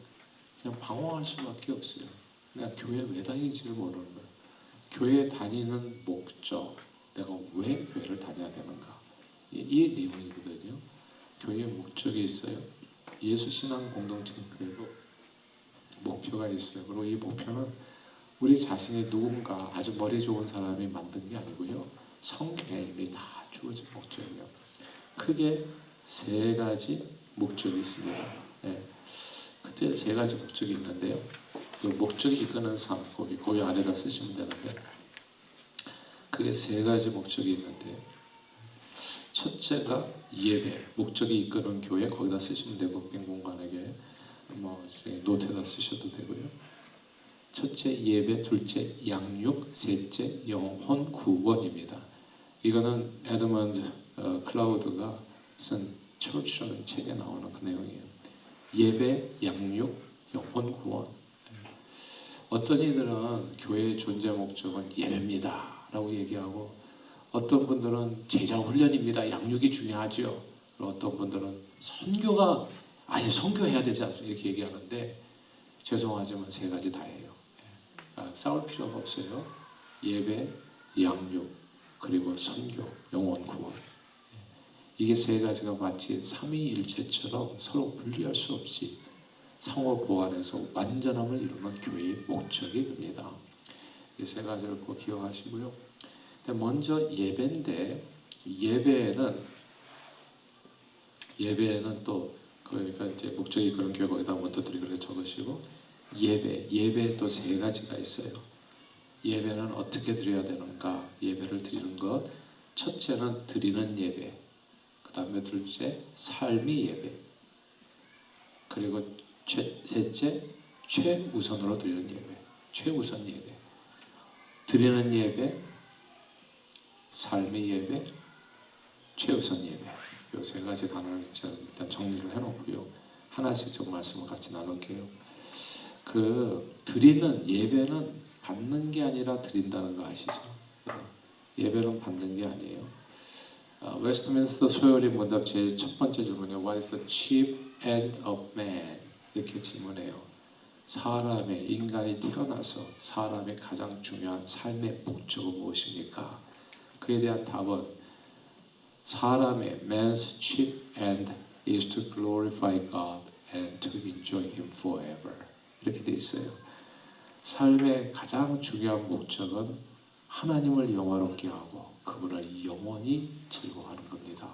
그냥 방황할 수밖에 없어요. 내가 교회 왜 다니는지를 모르는 거예요. 교회 다니는 목적, 내가 왜 교회를 다녀야 되는가, 이 내용이거든요. 교회의 목적이 있어요. 예수 신앙 공동체 교회도 목표가 있어요. 그리고 이 목표는 우리 자신이 누군가 아주 머리 좋은 사람이 만든 게 아니고요. 성경에 이미 다 주어진 목적이에요. 크게 세 가지 목적이 있습니다. 그때 세 가지 목적이 있는데요. 그 목적이 이끄는 삶, 거기 안에다 쓰시면 되는데, 그게 세 가지 목적이 있는데요. 첫째가 예배, 목적이 이끄는 교회, 거기다 쓰시면 되고, 빈 공간에 뭐 노트에다 쓰셔도 되고요. 첫째 예배, 둘째 양육, 셋째 영혼 구원입니다. 이거는 에드먼드 클라우드가 쓴 Church라는 책에 나오는 그 내용이에요. 예배, 양육, 영혼 구원. 어떤 이들은 교회의 존재 목적은 예배입니다 라고 얘기하고, 어떤 분들은 제자 훈련입니다, 양육이 중요하죠. 어떤 분들은 선교해야 되지 않습니까, 이렇게 얘기하는데, 죄송하지만 세 가지 다예요. 싸울 필요가 없어요. 예배, 양육, 그리고 선교, 영혼 구원. 이게 세 가지가 마치 삼위일체처럼 서로 분리할 수 없이 상호 보완해서 완전함을 이루는 교회의 목적이 됩니다. 이 세 가지를 꼭 기억하시고요. 먼저 예배인데, 예배는 또 그러니까 이제 목적이 그런 교회 거기다 먼저 드리고 적으시고, 예배에 또 세 가지가 있어요. 예배는 어떻게 드려야 되는가? 예배를 드리는 것. 첫째는 드리는 예배. 그 다음에 둘째 삶의 예배. 그리고 셋째 최우선으로 드리는 예배. 최우선 예배. 드리는 예배, 삶의 예배, 최우선 예배. 이 세 가지 단어를 일단 정리를 해놓고요. 하나씩 좀 말씀을 같이 나눌게요. 드리는 예배는 받는 게 아니라 드린다는 거 아시죠? 예배는 받는 게 아니에요. 웨스트민스터 소요리 문답 제 첫 번째 질문이 What is the chief end of man? 이렇게 질문해요. 인간이 태어나서 사람의 가장 중요한 삶의 목적은 무엇입니까? 그에 대한 답은 man's chief end is to glorify God and to enjoy Him forever. 이렇게 돼 있어요. 삶의 가장 중요한 목적은 하나님을 영화롭게 하고 그분을 영원히 즐거워하는 겁니다.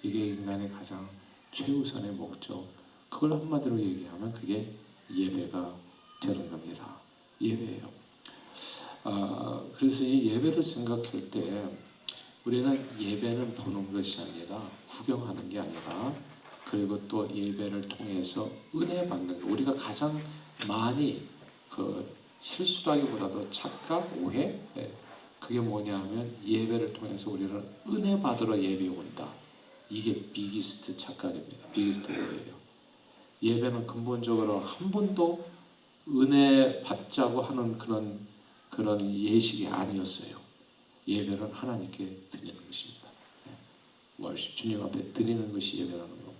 이게 인간의 가장 최우선의 목적. 그걸 한마디로 얘기하면 그게 예배가 되는 겁니다. 예배예요. 그래서 이 예배를 생각할 때 우리는 예배는 보는 것이 아니라 구경하는 게 아니라, 그리고 또 예배를 통해서 은혜 받는 거. 우리가 가장 많이 실수하기보다도 착각, 오해, 그게 뭐냐 하면 예배를 통해서 우리는 은혜 받으러 예배에 온다. 이게 비기스트 착각입니다. 비기스트 오해예요. 예배는 근본적으로 한 번도 은혜 받자고 하는 그런 그런 예식이 아니었어요. 예배는 하나님께 드리는 것입니다. 월십 주님 앞에 드리는 것이 예배라는 거.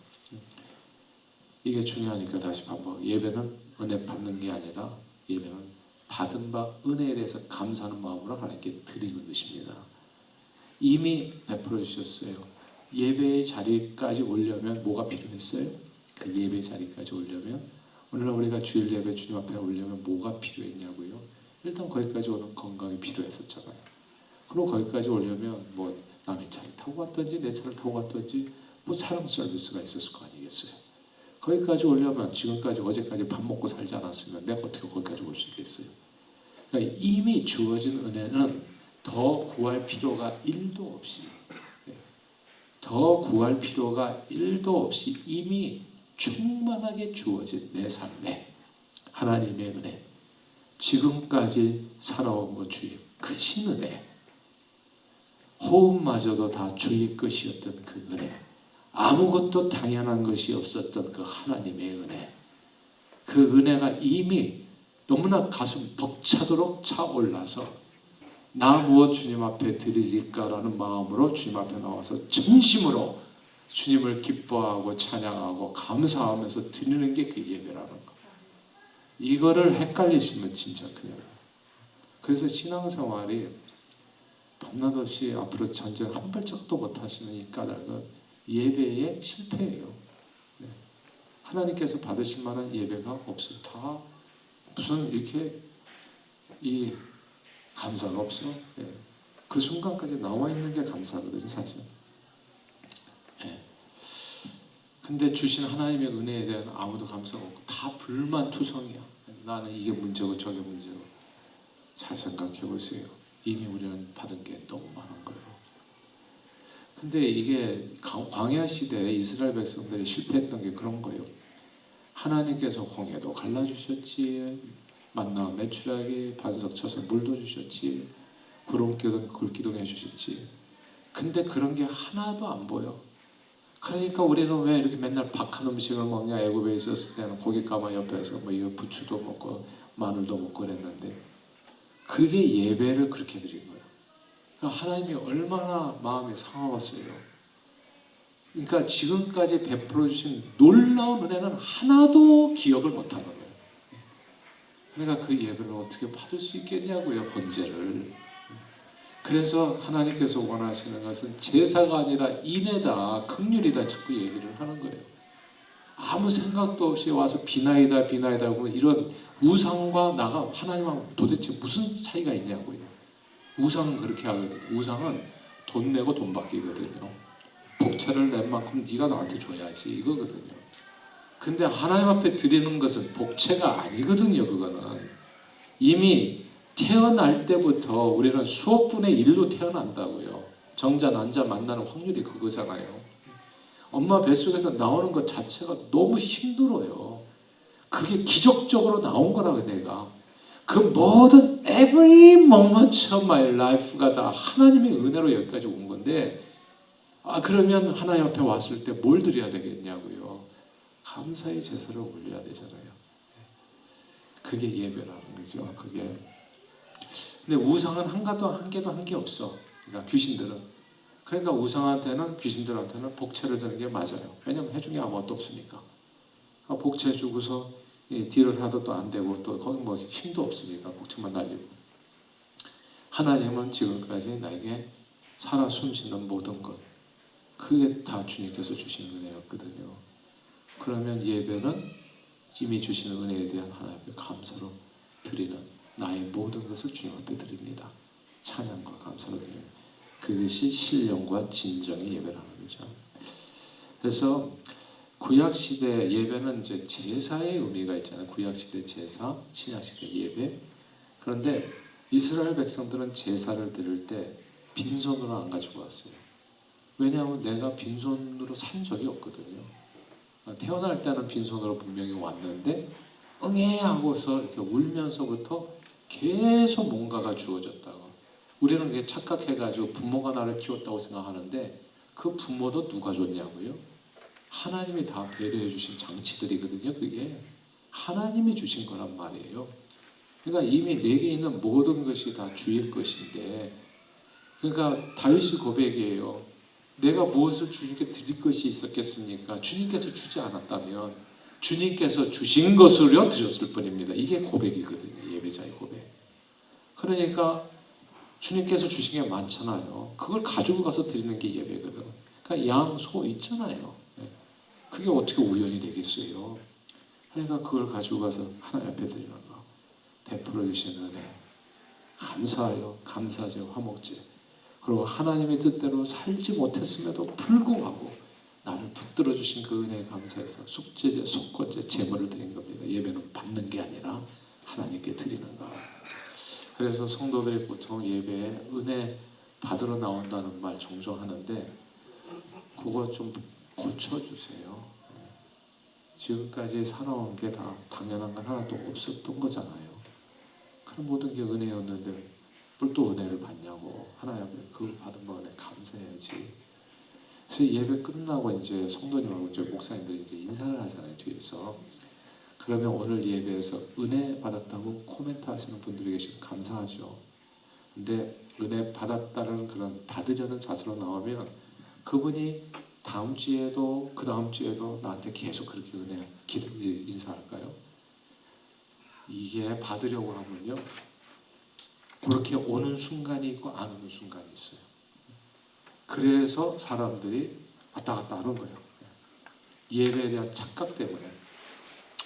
이게 중요하니까 다시 반복. 예배는 은혜 받는 게 아니라 예배는 받은 바 은혜에 대해서 감사하는 마음으로 하나님께 드리는 것입니다. 이미 베풀어 주셨어요. 예배의 자리까지 오려면 뭐가 필요했어요? 그 예배 자리까지 오려면 오늘날 우리가 주일 예배 주님 앞에 오려면 뭐가 필요했냐고요? 일단 거기까지 오는 건강이 필요했었잖아요. 그리고 거기까지 오려면 뭐 남의 차를 타고 갔든지 내 차를 타고 갔든지 뭐 차량 서비스가 있었을 거 아니겠어요. 거기까지 오려면 지금까지 어제까지 밥 먹고 살지 않았으면 내가 어떻게 거기까지 올 수 있겠어요. 그러니까 이미 주어진 은혜는 더 구할 필요가 1도 없이 더 구할 필요가 1도 없이 이미 충만하게 주어진 내 삶에 하나님의 은혜, 지금까지 살아온 것 주의 크신 은혜, 호흡마저도 다 주의 것이었던 그 은혜, 아무것도 당연한 것이 없었던 그 하나님의 은혜, 그 은혜가 이미 너무나 가슴 벅차도록 차올라서 나 무엇 주님 앞에 드리리까라는 마음으로 주님 앞에 나와서 진심으로 주님을 기뻐하고 찬양하고 감사하면서 드리는 게 그 예배라는 거. 이거를 헷갈리시면 진짜 큰일 나요. 그래서 신앙생활이 밤낮 없이 앞으로 전쟁 한 발짝도 못 하시는 이 까닭은 예배의 실패예요. 네. 하나님께서 받으실 만한 예배가 없어요. 다 무슨 이렇게 이 감사가 없어. 네. 그 순간까지 나와 있는 게 감사거든요, 사실. 네. 근데 주신 하나님의 은혜에 대한 아무도 감사가 없고 다 불만투성이야. 나는 이게 문제고 저게 문제고. 잘 생각해 보세요. 이미 우리는 받은 게 너무 많은 거예요. 근데 이게 광야 시대에 이스라엘 백성들이 실패했던 게 그런 거예요. 하나님께서 홍해도 갈라주셨지, 만나 메추라기 반석 쳐서 물도 주셨지, 구름 기둥 굴 기둥해 주셨지. 근데 그런 게 하나도 안 보여. 그러니까 우리는 왜 이렇게 맨날 박한 음식을 먹냐? 애굽에 있었을 때는 고깃가마 옆에서 뭐 이거 부추도 먹고 마늘도 먹고 그랬는데 그게 예배를 그렇게 드린 거예요. 그러니까 하나님이 얼마나 마음이 상하웠어요. 그러니까 지금까지 베풀어 주신 놀라운 은혜는 하나도 기억을 못하는 거예요. 그러니까 그 예배를 어떻게 받을 수 있겠냐고요, 번제를. 그래서 하나님께서 원하시는 것은 제사가 아니라 인애다, 긍휼이다 자꾸 얘기를 하는 거예요. 아무 생각도 없이 와서 비나이다 하고 이런 우상과 나가 하나님하고 도대체 무슨 차이가 있냐고요. 우상은 그렇게 하거든요. 우상은 돈 내고 돈 받기거든요. 복채를 낸 만큼 네가 나한테 줘야지 이거거든요. 근데 하나님 앞에 드리는 것은 복채가 아니거든요. 그거는 이미 태어날 때부터 우리는 수억 분의 1로 태어난다고요. 정자 난자 만나는 확률이 그거잖아요. 엄마 뱃속에서 나오는 것 자체가 너무 힘들어요. 그게 기적적으로 나온 거라고 내가. 그 모든 every moment of my life가 다 하나님의 은혜로 여기까지 온 건데 그러면 하나님 앞에 왔을 때 뭘 드려야 되겠냐고요. 감사의 제사를 올려야 되잖아요. 그게 예배라는 거죠. 그게. 근데 우상은 한 게 없어. 그러니까 귀신들은. 그러니까 우상한테는 귀신들한테는 복채를 드는 게 맞아요. 왜냐하면 해준 게 아무것도 없으니까. 복채 주고서 딜을 하도 또 안 되고 또 거기 뭐 힘도 없으니까 복채만 날리고. 하나님은 지금까지 나에게 살아 숨쉬는 모든 것 그게 다 주님께서 주신 은혜였거든요. 그러면 예배는 이미 주신 은혜에 대한 하나님의 감사로 드리는 나의 모든 것을 주님 앞에 드립니다. 찬양과 감사로 드립니다. 그것이 신령과 진정의 예배라는 거죠. 그래서 구약 시대 예배는 이제 제사의 의미가 있잖아요. 구약 시대 제사, 신약 시대 예배. 그런데 이스라엘 백성들은 제사를 드릴 때 빈손으로 안 가지고 왔어요. 왜냐하면 내가 빈손으로 산 적이 없거든요. 태어날 때는 빈손으로 분명히 왔는데 응애 하고서 이렇게 울면서부터 계속 뭔가가 주어졌다고. 우리는 그게 착각해가지고 부모가 나를 키웠다고 생각하는데 그 부모도 누가 줬냐고요? 하나님이 다 배려해 주신 장치들이거든요. 그게 하나님이 주신 거란 말이에요. 그러니까 이미 내게 있는 모든 것이 다 주의 것인데, 그러니까 다윗이 고백이에요. 내가 무엇을 주님께 드릴 것이 있었겠습니까? 주님께서 주지 않았다면 주님께서 주신 것으로 드렸을 뿐입니다. 이게 고백이거든요. 예배자의 고백. 그러니까 주님께서 주신 게 많잖아요. 그걸 가지고 가서 드리는 게 예배거든. 그러니까 양, 소 있잖아요. 그게 어떻게 우연이 되겠어요? 그러니까 그걸 가지고 가서 하나님 앞에 드리는 거. 베풀어 주시는 은혜. 감사하여 감사제 화목제. 그리고 하나님의 뜻대로 살지 못했음에도 불구하고 나를 붙들어 주신 그 은혜에 감사해서 속죄제, 속건제, 제물을 드린 겁니다. 예배는 받는 게 아니라 하나님께 드리는 거. 그래서 성도들이 보통 예배에 은혜 받으러 나온다는 말 종종 하는데 그거 좀 고쳐주세요. 지금까지 살아온 게 다 당연한 건 하나도 없었던 거잖아요. 그런 모든 게 은혜였는데 뭘 또 은혜를 받냐고. 하나님 앞에 그 받은 거 은혜 감사해야지. 그래서 예배 끝나고 이제 성도님하고 이제 목사님들이 이제 인사를 하잖아요, 뒤에서. 그러면 오늘 예배에서 은혜 받았다고 코멘트 하시는 분들이 계시면 감사하죠. 근데 은혜 받았다는 그런 받으려는 자세로 나오면 그분이 다음 주에도 그 다음 주에도 나한테 계속 그렇게 은혜 인사할까요? 이게 받으려고 하면요, 그렇게 오는 순간이 있고 안 오는 순간이 있어요. 그래서 사람들이 왔다 갔다 하는 거예요. 예배에 대한 착각 때문에.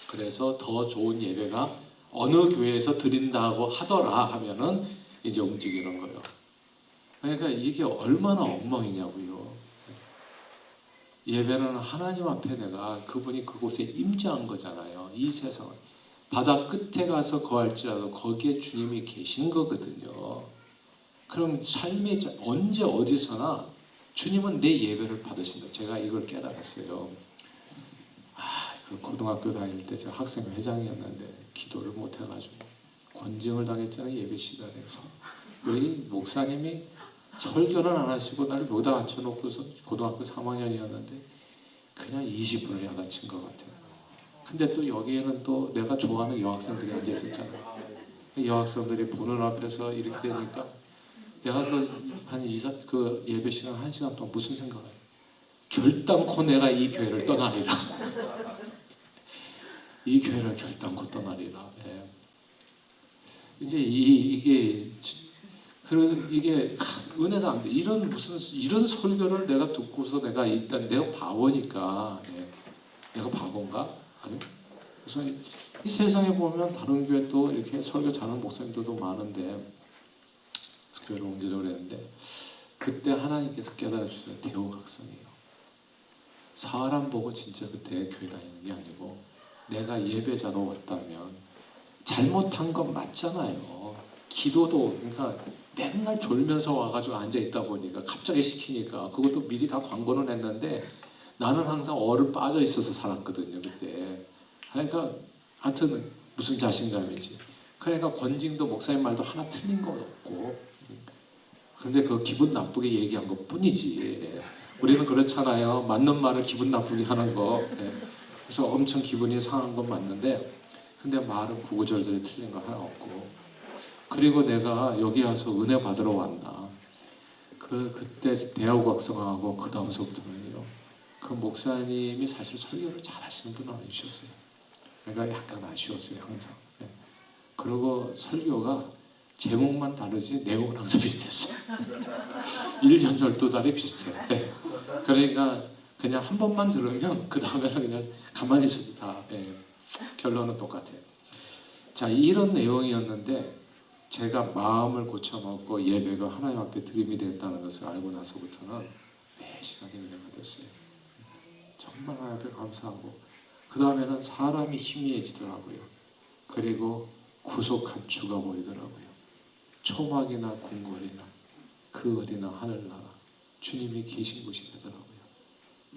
그래서 더 좋은 예배가 어느 교회에서 드린다고 하더라 하면은 이제 움직이는 거예요. 그러니까 이게 얼마나 엉망이냐고요. 예배는 하나님 앞에 내가 그분이 그곳에 임재한 거잖아요. 이 세상은 바다 끝에 가서 거할지라도 거기에 주님이 계신 거거든요. 그럼 삶의 언제 어디서나 주님은 내 예배를 받으신다. 제가 이걸 깨달았어요. 그 고등학교 다닐 때 제가 학생회장이었는데 기도를 못 해가지고 권징을 당했잖아요. 예배 시간에서. 우리 목사님이 설교는 안 하시고 나를 묘다 앉혀놓고서 고등학교 3학년이었는데 그냥 20분을 야단친 것 같아요. 근데 또 여기에는 또 내가 좋아하는 여학생들이 앉아 있었잖아요. 여학생들이 보는 앞에서 이렇게 되니까 내가 그 예배 시간 1시간 동안 무슨 생각을 해요? 결단코 내가 이 교회를 떠나리라. 이 교회를 결단코 떠나리라. 예. 이제 이게 은혜가 안 돼. 이런 설교를 내가 듣고서 내가 일단 내가 바보니까. 예. 내가 바본가? 아니. 그래서 이 세상에 보면 다른 교회 또 이렇게 설교 잘하는 목사님들도 많은데 교회를 옮기려고 했는데 그때 하나님께서 깨달아 주신 대우각성이에요. 사람 보고 진짜 그때 교회 다니는 게 아니고 내가 예배자로 왔다면 잘못한 건 맞잖아요. 기도도 그러니까 맨날 졸면서 와가지고 앉아있다 보니까 갑자기 시키니까 그것도 미리 다 광고는 했는데 나는 항상 얼을 빠져 있어서 살았거든요. 그때. 그러니까 하여튼 무슨 자신감이지. 그러니까 권징도 목사님 말도 하나 틀린 거 없고 근데 그 기분 나쁘게 얘기한 것 뿐이지. 우리는 그렇잖아요. 맞는 말을 기분 나쁘게 하는 거. 그래서 엄청 기분이 상한 건 맞는데 근데 말은 구구절절히 틀린 거 하나 없고 그리고 내가 여기 와서 은혜 받으러 왔나 그때 대우각성하고 그 다음서부터는요 그 목사님이 사실 설교를 잘 하시는 분은 아니셨어요. 그러니까 약간 아쉬웠어요 항상. 그리고 설교가 제목만 다르지 내용은 항상 비슷했어요. 1년 12달이 비슷해요. 그러니까 그냥 한 번만 들으면 그 다음에는 그냥 가만히 있어도 다 결론은 똑같아요. 자, 이런 내용이었는데 제가 마음을 고쳐먹고 예배가 하나님 앞에 드림이 됐다는 것을 알고 나서부터는 매 시간이 은혜가 됐어요. 정말 하나님 앞에 감사하고 그 다음에는 사람이 희미해지더라고요. 그리고 구속한 주가 보이더라고요. 초막이나 궁궐이나 그 어디나 하늘나라 주님이 계신 곳이 되더라고요.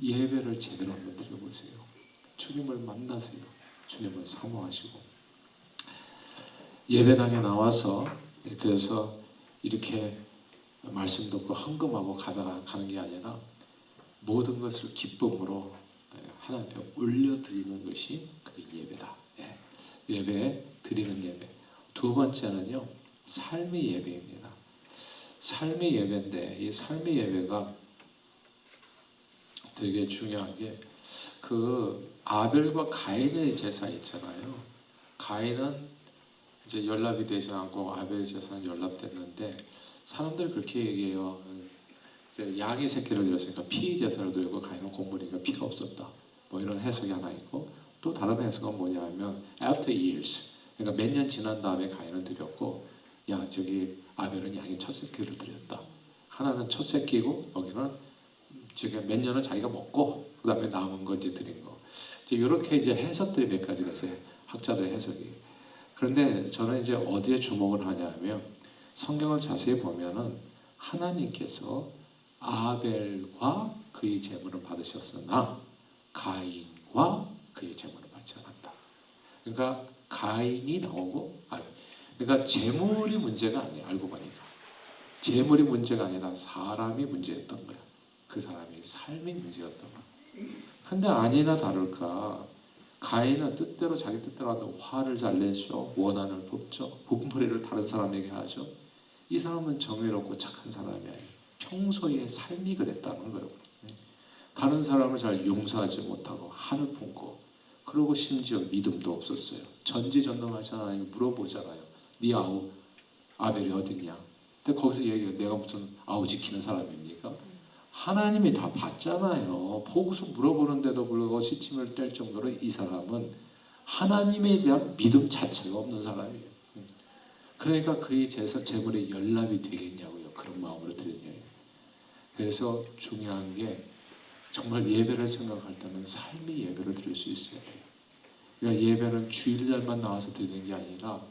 예배를 제대로 한번 드려보세요. 주님을 만나세요. 주님을 사모하시고 예배당에 나와서 그래서 이렇게 말씀 듣고 헌금하고 가는 게 아니라 모든 것을 기쁨으로 하나님 앞에 올려드리는 것이 그게 예배다. 예배 드리는 예배. 두 두 번째는요, 삶의 예배입니다. 삶의 예배인데 이 삶의 예배가 되게 중요한 게 그 아벨과 가인의 제사 있잖아요. 가인은 이제 연락이 되지 않고 아벨 제사는 연락됐는데 사람들이 그렇게 얘기해요. 양의 새끼를 드렸으니까 피 제사를 드리고 가인은 곡물이니까 피가 없었다. 뭐 이런 해석이 하나 있고 또 다른 해석은 뭐냐면 after years, 그러니까 몇 년 지난 다음에 가인은 드렸고 저기 아벨은 양의 첫 새끼를 드렸다. 하나는 첫 새끼고 여기는 지금 몇 년은 자기가 먹고 그 다음에 남은 거 이제 드린 거. 이제 이렇게 이제 해석들이 몇 가지가 있어요. 학자들의 해석이. 그런데 저는 이제 어디에 주목을 하냐면 성경을 자세히 보면은 하나님께서 아벨과 그의 제물을 받으셨으나 가인과 그의 제물을 받지 않았다. 그러니까 가인이 나오고 그러니까 제물이 문제가 아니에요. 알고 보니까 제물이 문제가 아니라 사람이 문제였던 거야. 그 사람이 삶이 문제였던 거야. 근데 아니나 다를까 가인은 뜻대로 자기 뜻대로 하는 화를 잘 내죠. 원한을 뽑죠. 분풀이를 다른 사람에게 하죠. 이 사람은 정의롭고 착한 사람이 아니에요. 평소에 삶이 그랬다는 거예요. 다른 사람을 잘 용서하지 못하고 한을 품고 그리고 심지어 믿음도 없었어요. 전지전능하잖아요. 물어보잖아요. 네 아벨이 어딨냐? 근데 거기서 얘기해요. 내가 무슨 아우 지키는 사람입니까? 하나님이 다 봤잖아요. 보고서 물어보는데도 불구하고 시침을 뗄 정도로 이 사람은 하나님에 대한 믿음 자체가 없는 사람이에요. 그러니까 그의 제물에 연락이 되겠냐고요. 그런 마음으로 드리냐고요. 그래서 중요한 게 정말 예배를 생각할 때는 삶의 예배를 드릴 수 있어야 돼요. 그러니까 예배는 주일날만 나와서 드리는 게 아니라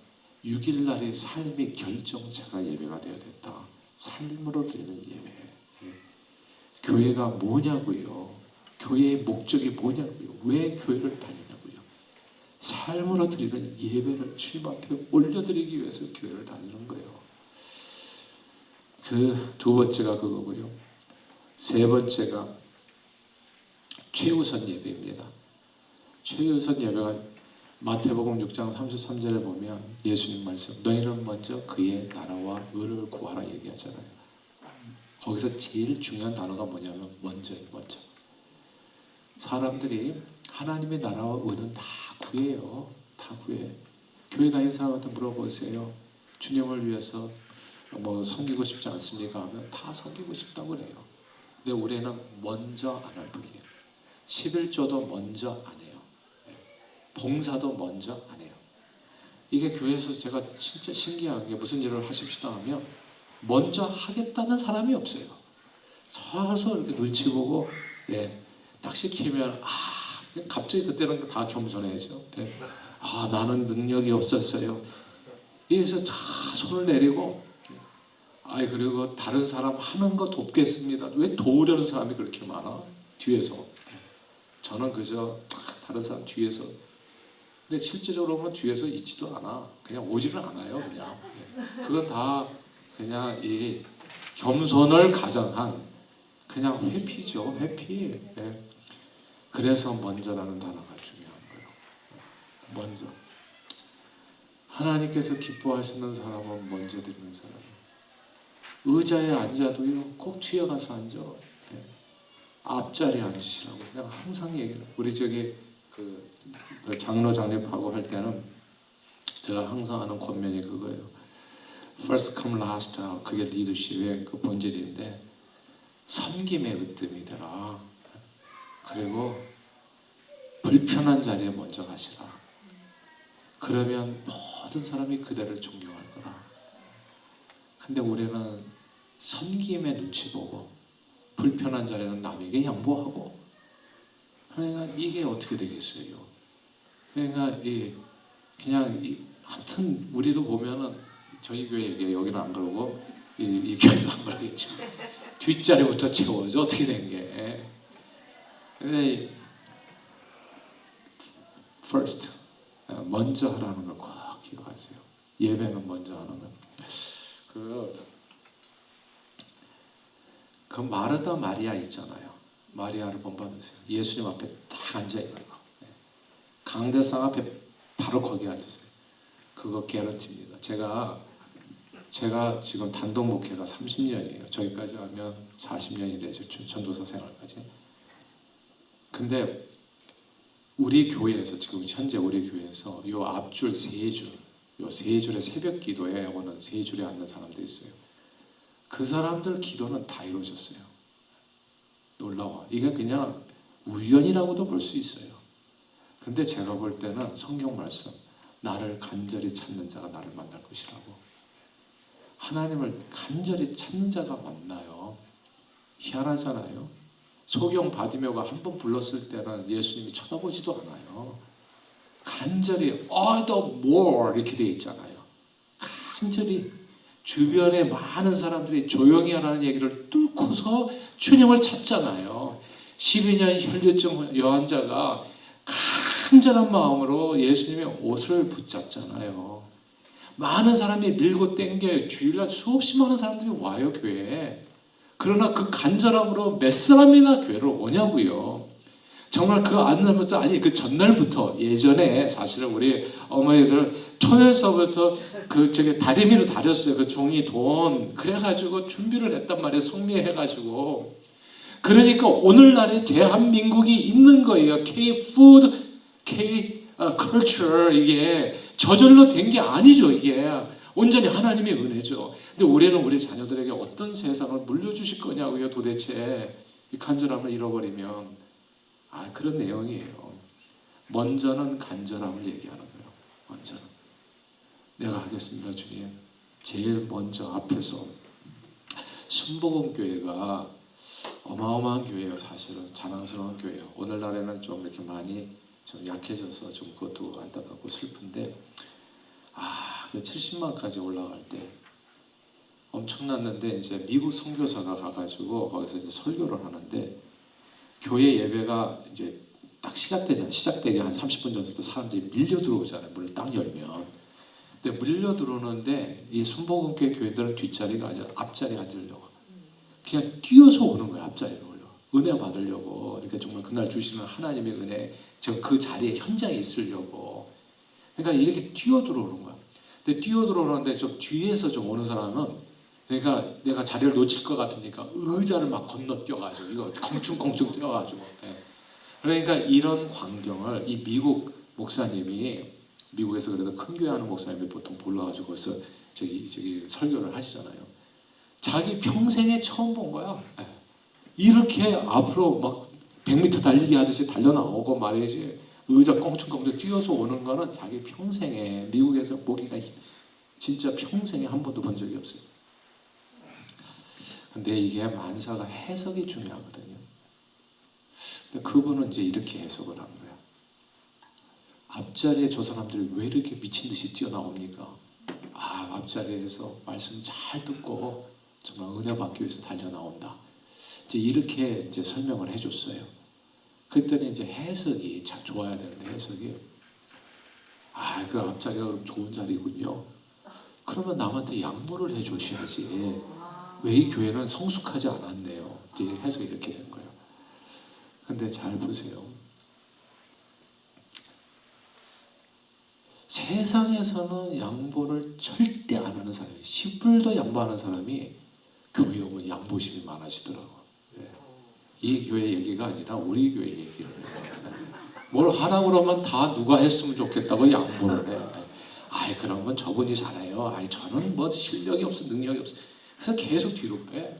6일날의 삶의 결정체가 예배가 되어야 된다. 삶으로 드리는 예배. 교회가 뭐냐고요. 교회의 목적이 뭐냐고요. 왜 교회를 다니냐고요. 삶으로 드리는 예배를 주님 앞에 올려드리기 위해서 교회를 다니는 거예요. 그 두 번째가 그거고요. 세 번째가 최우선 예배입니다. 최우선 예배가 마태복음 6장 33절에 보면 예수님 말씀 너희는 먼저 그의 나라와 의를 구하라 얘기하잖아요. 거기서 제일 중요한 단어가 뭐냐면 먼저예요. 먼저. 사람들이 하나님의 나라와 의는 다 구해요. 다 구해. 교회 다니는 사람한테 물어보세요. 주님을 위해서 뭐 섬기고 싶지 않습니까? 하면 다 섬기고 싶다고 그래요. 근데 우리는 먼저 안 할 뿐이에요. 11조도 먼저 안 해요. 봉사도 먼저 안 해요. 이게 교회에서 제가 진짜 신기한 게 무슨 일을 하십시다 하면 먼저 하겠다는 사람이 없어요. 서서 이렇게 눈치 보고 딱 시키면 갑자기 그때는 다 겸손해져. 나는 능력이 없었어요. 이래서 다 손을 내리고 그리고 다른 사람 하는 거 돕겠습니다. 왜 도우려는 사람이 그렇게 많아? 뒤에서. 저는 그저 다른 사람 뒤에서. 근데 실제적으로 보면 뒤에서 있지도 않아. 그냥 오지를 않아요. 그냥. 그건 다 그냥 이 겸손을 가정한 그냥 회피죠. 회피. 그래서 먼저라는 단어가 중요한 거예요. 먼저. 하나님께서 기뻐하시는 사람은 먼저 드리는 사람이에요. 의자에 앉아도요. 꼭 뒤에 가서 앉아. 앞자리에 앉으시라고. 내가 항상 얘기해요. 우리 저기 그 장로 장립하고 할 때는 제가 항상 하는 권면이 그거예요. First come last. 그게 리더십의 그 본질인데 섬김의 으뜸이더라. 그리고 불편한 자리에 먼저 가시라. 그러면 모든 사람이 그대를 존경할 거라. 근데 우리는 섬김의 눈치 보고 불편한 자리는 남에게 양보하고 그러니까 이게 어떻게 되겠어요? 그러니까 하여튼 우리도 보면은 저희 교회 얘기해. 여기는 안 그러고 이 교회도 안 그러겠죠. 뒷자리부터 채워져. 어떻게 된 게. 근데 first 먼저 하라는 걸 꼭 기억하세요. 예배는 먼저 하는 거. 그 마르다 마리아 있잖아요. 마리아를 본받으세요. 예수님 앞에 딱 앉아 있는 거. 강대상 앞에 바로 거기 앉으세요. 그거 개런티입니다. 제가 지금 단독 목회가 30년이에요. 저기까지 하면 40년이 되죠. 전도사 생활까지. 근데 우리 교회에서 지금 현재 우리 교회에서 요 앞줄 세 줄, 요 세 줄의 새벽 기도에 오는 세 줄에 앉는 사람도 있어요. 그 사람들 기도는 다 이루어졌어요. 놀라워. 이게 그냥 우연이라고도 볼 수 있어요. 근데 제가 볼 때는 성경 말씀, 나를 간절히 찾는 자가 나를 만날 것이라고. 하나님을 간절히 찾는 자가 만나요. 희한하잖아요. 소경 바디메오가 한 번 불렀을 때는 예수님이 쳐다보지도 않아요. 간절히 all the more 이렇게 되어 있잖아요. 간절히 주변에 많은 사람들이 조용히 하라는 얘기를 뚫고서 주님을 찾잖아요. 12년 혈류증 여환자가 간절한 마음으로 예수님의 옷을 붙잡잖아요. 많은 사람이 밀고 땡겨요. 주일날 수없이 많은 사람들이 와요, 교회에. 그러나 그 간절함으로 몇 사람이나 교회를 오냐고요. 정말 그 안날부터, 아니 그 전날부터, 예전에 사실은 우리 어머니들 토요일 서부터 다리미로 다렸어요. 그 종이 돈. 그래가지고 준비를 했단 말이에요. 성미해가지고. 그러니까 오늘날에 대한민국이 있는 거예요. K-food, K-culture, 이게 저절로 된 게 아니죠. 이게 온전히 하나님의 은혜죠. 근데 올해는 우리 자녀들에게 어떤 세상을 물려주실 거냐고요. 도대체 이 간절함을 잃어버리면. 그런 내용이에요. 먼저는 간절함을 얘기하는 거예요. 먼저는 내가 하겠습니다, 주님. 제일 먼저 앞에서 순복음교회가 어마어마한 교회예요. 사실은 자랑스러운 교회예요. 오늘날에는 좀 이렇게 많이 좀 약해져서 좀 그것도 안타깝고 슬픈데, 그 70만까지 올라갈 때 엄청났는데, 이제 미국 선교사가 가가지고 거기서 이제 설교를 하는데, 교회 예배가 이제 딱 시작되잖아요. 시작되기 한 30분 전부터 사람들이 밀려 들어오잖아요. 문을 딱 열면. 근데 밀려 들어오는데 이 순복음교회 교회들은 뒷자리가 아니라 앞자리에 앉으려고 그냥 뛰어서 오는 거예요. 앞자리로 은혜 받으려고. 그러니까 정말 그날 주시는 하나님의 은혜, 제가 그 자리에 현장에 있으려고. 그러니까 이렇게 뛰어 들어오는 거야. 근데 뛰어 들어오는데 좀 뒤에서 좀 오는 사람은, 그러니까 내가 자리를 놓칠 것 같으니까 의자를 막 건너뛰어가지고 이거 껑충껑충 뛰어가지고. 그러니까 이런 광경을 이 미국 목사님이, 미국에서 그래도 큰 교회 하는 목사님이 보통 불러가지고 거기서 저기 설교를 하시잖아요. 자기 평생에 처음 본 거야. 이렇게 앞으로 막 100m 달리기 하듯이 달려나오고 말이지, 의자 껑충껑충 뛰어서 오는 거는 자기 평생에, 미국에서 보기가 진짜 평생에 한 번도 본 적이 없어요. 근데 이게 만사가 해석이 중요하거든요. 근데 그분은 이제 이렇게 해석을 한 거예요. 앞자리에 저 사람들이 왜 이렇게 미친 듯이 뛰어나옵니까? 앞자리에서 말씀 잘 듣고 정말 은혜 받기 위해서 달려나온다. 이제 이렇게 이제 설명을 해줬어요. 그랬더니 이제 해석이 참 좋아야 되는데, 해석이 그 앞자리가 그럼 좋은 자리군요. 그러면 남한테 양보를 해주셔야지. 왜 이 교회는 성숙하지 않았네요. 이제 해석이 이렇게 된 거예요. 근데 잘 보세요. 세상에서는 양보를 절대 안 하는 사람이, 10불도 양보하는 사람이 교회 오면 양보심이 많아지더라고요. 이 교회 얘기가 아니라 우리 교회 얘기를 해요. 뭘 하라고 그러면 다 누가 했으면 좋겠다고 양보를 해. 그런 건 저분이 잘해요. 저는 뭐 실력이 없어, 능력이 없어. 그래서 계속 뒤로 빼.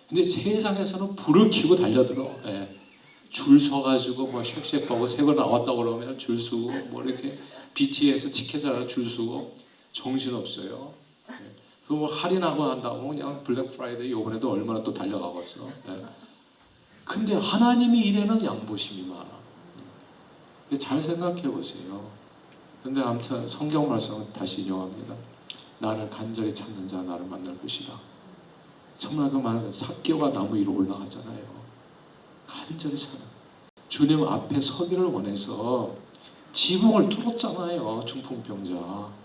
근데 세상에서는 불을 켜고 달려들어. 줄 서가지고 뭐 쉑쉑 보고 새 거 나왔다고 그러면 줄 서고, 뭐 이렇게 BTS 티켓 하러 줄 서고, 정신없어요. 뭐 할인하고 한다고 그냥 블랙 프라이데이 이번에도 얼마나 또 달려가겠어. 근데 하나님이 이래는 양보심이 많아. 근데 잘 생각해 보세요. 근데 아무튼 성경 말씀은 다시 인용합니다. 나를 간절히 찾는 자 나를 만날 것이라. 정말 그 말은 삭개와 나무 위로 올라가잖아요. 간절히 찾아. 주님 앞에 서기를 원해서 지붕을 뚫었잖아요. 중풍병자.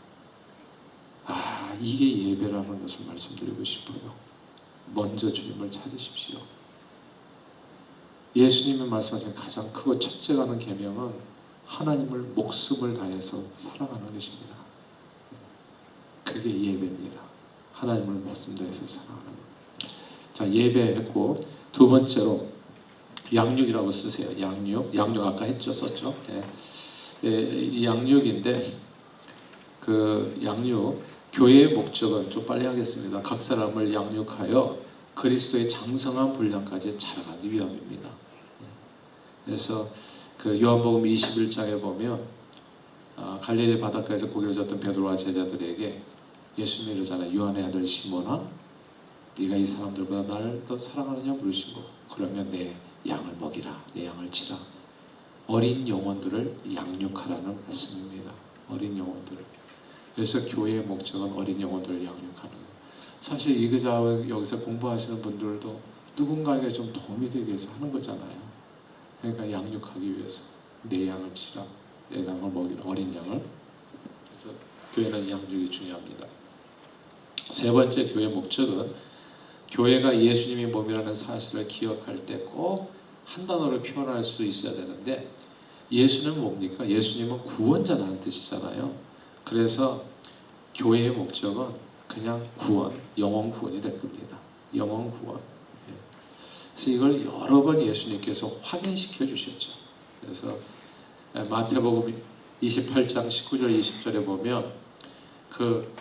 이게 예배라는 것을 말씀드리고 싶어요. 먼저 주님을 찾으십시오. 예수님이 말씀하신 가장 크고 첫째 가는 계명은 하나님을 목숨을 다해서 사랑하는 것입니다. 그게 예배입니다. 하나님을 모든 데에서 사랑하는 것. 자, 예배했고 두 번째로 양육이라고 쓰세요. 양육 아까 썼죠. 이 양육인데 그 양육 교회의 목적은 좀 빨리 하겠습니다. 각 사람을 양육하여 그리스도의 장성한 분량까지 자라가기 위함입니다. 그래서 그 요한복음 21장에 보면 갈릴리 바닷가에서 고기를 젓던 베드로와 제자들에게 예수님이 이러잖아요. 요한의 아들 시몬아, 네가 이 사람들보다 나를 더 사랑하느냐 물으시고, 그러면 내 양을 먹이라, 내 양을 치라. 어린 영혼들을 양육하라는 말씀입니다. 어린 영혼들을. 그래서 교회의 목적은 어린 영혼들을 양육하는 거예요. 사실 여기서 공부하시는 분들도 누군가에게 좀 도움이 되기 위해서 하는 거잖아요. 그러니까 양육하기 위해서 내 양을 치라, 내 양을 먹이라, 어린 양을. 그래서 교회는 양육이 중요합니다. 세 번째 교회 목적은 교회가 예수님이 몸이라는 사실을 기억할 때 꼭 한 단어로 표현할 수 있어야 되는데, 예수는 뭡니까? 예수님은 구원자라는 뜻이잖아요. 그래서 교회의 목적은 그냥 구원, 영혼 구원이 될 겁니다. 영혼 구원. 그래서 이걸 여러 번 예수님께서 확인시켜 주셨죠. 그래서 마태복음 28장 19절 20절에 보면 그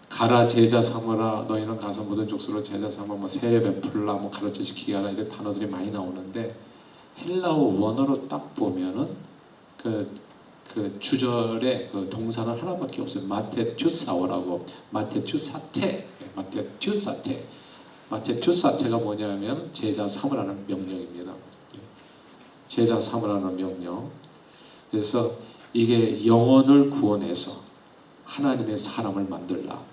가라 제자 삼으라, 너희는 가서 모든 족속으로 제자 삼아, 뭐 세례 베풀라, 뭐 가르쳐 지키게 하라, 이런 단어들이 많이 나오는데, 헬라어 원어로 딱 보면은 그 주절에 그 동사는 하나밖에 없어요. 마테튜사오라고. 마테튜사테가 뭐냐면 제자 삼으라는 명령입니다. 제자 삼으라는 명령. 그래서 이게 영혼을 구원해서 하나님의 사람을 만들라.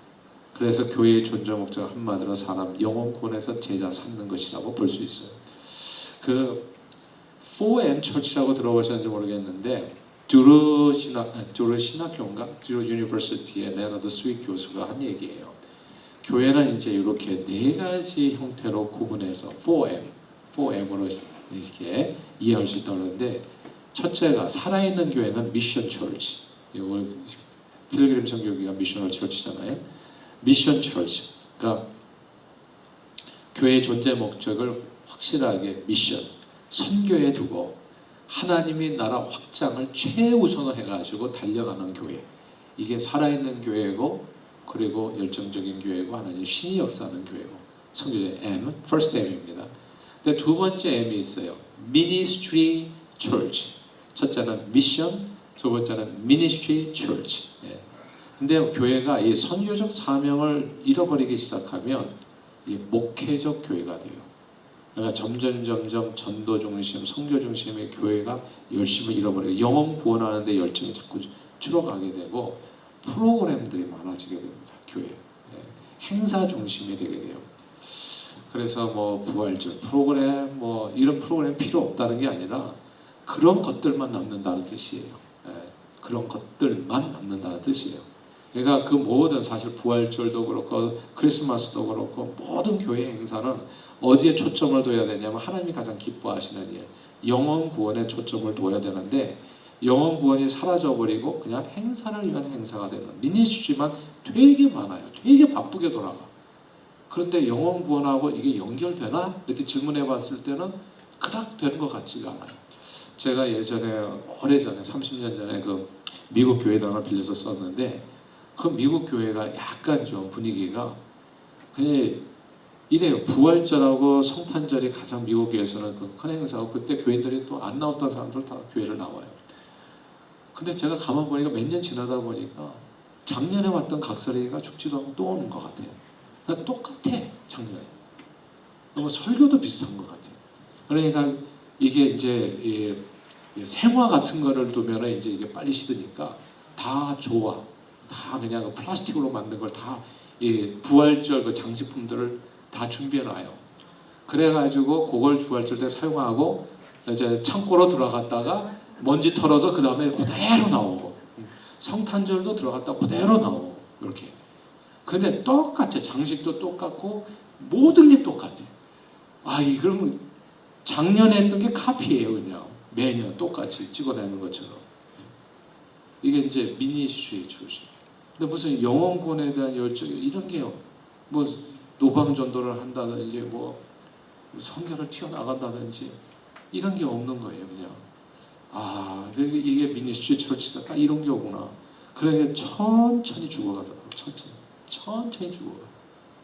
그래서 교회의 존재 목적 한마디로 사람 영혼 구원해서 제자 삼는 것이라고 볼 수 있어요. 그 4M 처치라고 들어보셨는지 모르겠는데, 듀르 신학교인가? 듀르 유니버시티의 레너드 스윗 교수가 한 얘기예요. 교회는 이제 이렇게 네 가지 형태로 구분해서 4M으로 이렇게 이해할 수 있다고 하는데, 첫째가 살아있는 교회는 미션 처치. 필그림 선교기가 미셔널 처치잖아요. 미션 처치. 그러니까 교회의 존재 목적을 확실하게 미션, 선교에 두고 하나님이 나라 확장을 최우선으로 해가지고 달려가는 교회. 이게 살아있는 교회고, 그리고 열정적인 교회고, 하나님 신이 역사하는 교회고. 성교의 M, first M입니다. 근데 두 번째 M이 있어요. Ministry Church. 첫째는 미션, 두 번째는 Ministry Church. 근데 교회가 이 선교적 사명을 잃어버리기 시작하면 이 목회적 교회가 돼요. 그러니까 점점 전도 중심, 선교 중심의 교회가 열심히 잃어버리고 영혼 구원하는 데 열정이 자꾸 줄어가게 되고 프로그램들이 많아지게 됩니다. 교회. 행사 중심이 되게 돼요. 그래서 뭐 부활절 프로그램, 뭐 이런 프로그램 필요 없다는 게 아니라 그런 것들만 남는다는 뜻이에요. 그런 것들만 남는다는 뜻이에요. 그러니까 그 모든 사실 부활절도 그렇고 크리스마스도 그렇고 모든 교회 행사는 어디에 초점을 둬야 되냐면 하나님이 가장 기뻐하시는 일, 영혼 구원에 초점을 둬야 되는데, 영혼 구원이 사라져버리고 그냥 행사를 위한 행사가 되는 미니스트리만 되게 많아요. 되게 바쁘게 돌아가. 그런데 영혼 구원하고 이게 연결되나? 이렇게 질문해 봤을 때는 그닥 되는 것 같지가 않아요. 제가 예전에 오래전에 30년 전에 그 미국 교회당을 빌려서 썼는데, 그 미국 교회가 약간 좀 분위기가 그냥 이래요. 부활절하고 성탄절이 가장 미국 교회에서는 큰 행사고, 그때 교인들이 또 안 나왔던 사람들 다 교회를 나와요. 근데 제가 가만 보니까 몇 년 지나다 보니까 작년에 왔던 각설이가 죽지도 않고 또 오는 것 같아요. 그러니까 똑같아, 작년에. 너무 설교도 비슷한 것 같아요. 그러니까 이게 이제 생화 같은 거를 두면 이제 이게 빨리 식으니까 다 좋아. 다 그냥 플라스틱으로 만든 걸 다 부활절 그 장식품들을 다 준비해놔요. 그래가지고 그걸 부활절 때 사용하고 이제 창고로 들어갔다가 먼지 털어서 그 다음에 그대로 나오고, 성탄절도 들어갔다 그대로 나오고, 이렇게. 근데 똑같아. 장식도 똑같고 모든 게 똑같아. 그럼 작년에 했던 게 카피예요. 그냥 매년 똑같이 찍어내는 것처럼. 이게 이제 미니스트리 출신. 근데 무슨 영혼권에 대한 열정 이런 게 뭐 노방 전도를 한다든지 뭐 선교를 튀어나간다든지 이런 게 없는 거예요. 그냥 이게 미니스트리 처치가 딱 이런 경우구나. 그러니까 천천히 죽어가더라고요. 천천히 죽어가.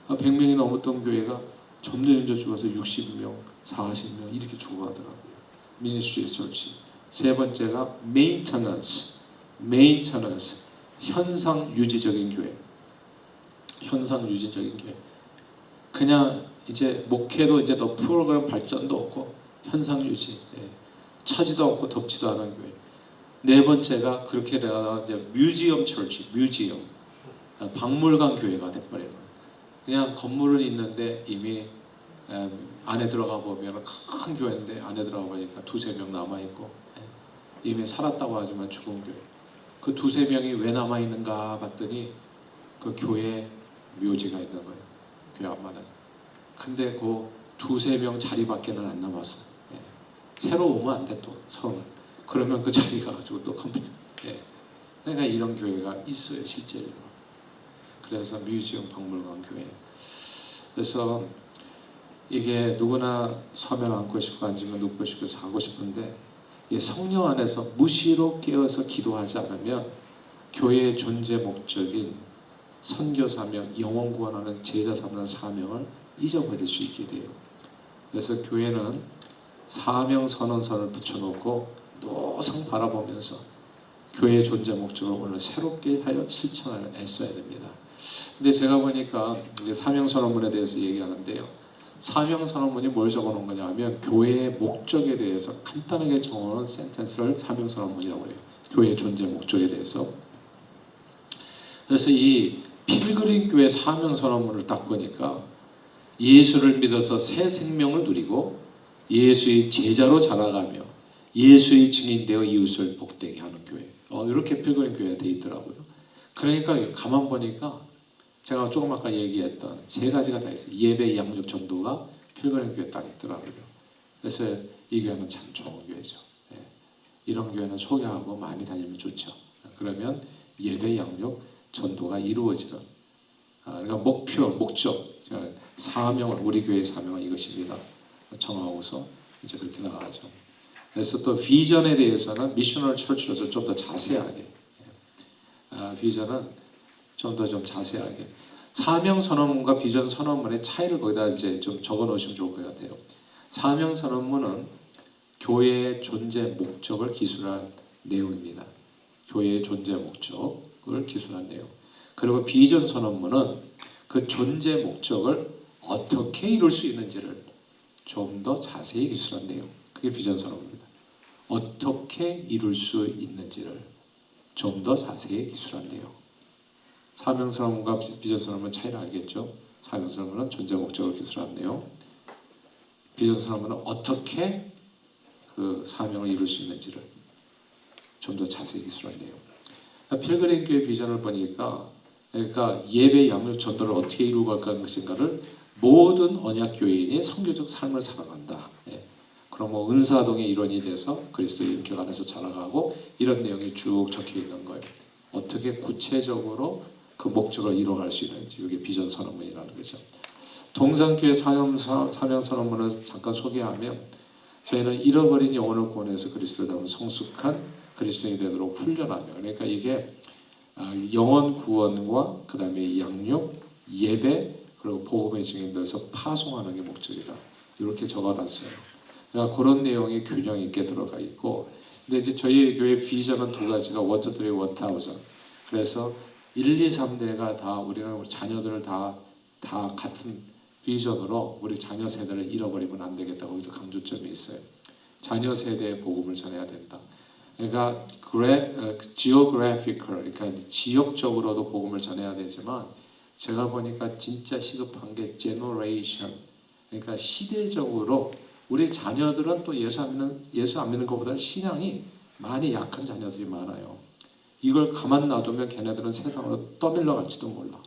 100명이 넘었던 교회가 점점 죽어서 60명, 40명 이렇게 죽어가더라고요. 미니스트리 처치. 세 번째가 maintenance, 현상 유지적인 교회. 현상 유지적인 교회. 그냥 이제 목회도 이제 더 프로그램 발전도 없고 현상 유지, 차지도 없고 덥지도 않은 교회. 네 번째가 그렇게 되다가 이제 뮤지엄 처치, 박물관 교회가 돼버리는 거예요. 그냥 건물은 있는데 이미 안에 들어가 보면 큰 교회인데 안에 들어가 보니까 두세 명 남아 있고 이미 살았다고 하지만 죽은 교회. 그 두세 명이 왜 남아 있는가 봤더니 그 교회 묘지가 있는 거예요. 교회 앞마당. 근데 그 두세 명 자리밖에는 안 남았어. 새로 오면 안 돼 또 서로. 그러면 그 자리가 가지고 또 컴퓨터. 그러니까 이런 교회가 있어요 실제로. 그래서 뮤지엄 박물관 교회. 그래서 이게 누구나 서면 앉고 싶고 앉으면 눕고 싶고 자고 싶은데 성령 안에서 무시로 깨어서 기도하지 않으면 교회의 존재 목적인 선교 사명, 영혼 구원하는 제자 삼는 사명을 잊어버릴 수 있게 돼요. 그래서 교회는 사명 선언서를 붙여놓고 노상 바라보면서 교회의 존재 목적을 오늘 새롭게 하여 실천하여 애써야 됩니다. 근데 제가 보니까 이제 사명 선언문에 대해서 얘기하는데요. 사명 선언문이 뭘 적어놓은 거냐면 교회의 목적에 대해서 간단하게 적어놓은 센텐스를 사명 선언문이라고 해요. 교회의 존재 목적에 대해서. 그래서 이 필그림 교회 사명 선언문을 딱 보니까 예수를 믿어서 새 생명을 누리고 예수의 제자로 자라가며 예수의 증인되어 이웃을 복되게 하는 교회. 이렇게 필그림 교회가 되어 있더라고요. 그러니까 가만 보니까 제가 조금 아까 얘기했던 세 가지가 다 있어요. 예배, 양육, 전도가 필그림 교회에 딱 있더라고요. 그래서 이 교회는 참 좋은 교회죠. 이런 교회는 소개하고 많이 다니면 좋죠. 그러면 예배, 양육, 전도가 이루어지는 그러니까 목표, 목적, 사명을 우리 교회의 사명은 이것입니다. 정하고서 이제 그렇게 나가죠. 그래서 또 비전에 대해서는 미셔널 처치로서 좀 더 자세하게 비전은 좀 더 자세하게 사명 선언문과 비전 선언문의 차이를 거기다 이제 좀 적어 놓으시면 좋을 것 같아요. 사명 선언문은 교회의 존재 목적을 기술한 내용입니다. 교회의 존재 목적을 기술한 내용. 그리고 비전 선언문은 그 존재 목적을 어떻게 이룰 수 있는지를 좀 더 자세히 기술한 내용. 그게 비전 선언문입니다. 어떻게 이룰 수 있는지를 좀 더 자세히 기술한 내용. 사명 선언문과 비전 선언문 차이를 알겠죠? 사명 선언문은 존재 목적을 기술한 내용. 비전 선언문은 어떻게 그 사명을 이룰 수 있는지를 좀 더 자세히 기술한 내용. 필그림 교회 비전을 보니까 그러니까 예배, 양육, 전도를 어떻게 이루고 갈 것인가를 모든 언약 교회인이 선교적 삶을 살아간다. 그럼 뭐 은사동의 일원이 돼서 그리스도의 인격 안에서 자라가고 이런 내용이 쭉 적혀 있는 거예요. 어떻게 구체적으로 그 목적을 이뤄갈 수 있는지 이게 비전 선언문이라는 거죠. 동산교회 사명 선언문을 잠깐 소개하면 저희는 잃어버린 영혼을 구원해서 그리스도를 닮은 성숙한 그리스도인이 되도록 훈련하며 그러니까 이게 영혼 구원과 그 다음에 양육, 예배 그리고 복음의 증인들에서 파송하는 게 목적이다. 이렇게 적어놨어요. 그러니까 그런 내용이 균형 있게 들어가 있고 근데 이제 저희 교회 비전은 두 가지가 1, 2, 3, 1000 그래서 1, 2, 3대가 다 우리는 우리 자녀들을 다 같은 비전으로 우리 자녀 세대를 잃어버리면 안 되겠다. 거기서 강조점이 있어요. 자녀 세대의 복음을 전해야 된다. 그러니까 geographical, 그러니까 지역적으로도 복음을 전해야 되지만 제가 보니까 진짜 시급한 게 generation, 그러니까 시대적으로 우리 자녀들은 또 예수 안 믿는 것보다 신앙이 많이 약한 자녀들이 많아요. 이걸 가만 놔두면 걔네들은 세상으로 떠밀려 갈지도 몰라.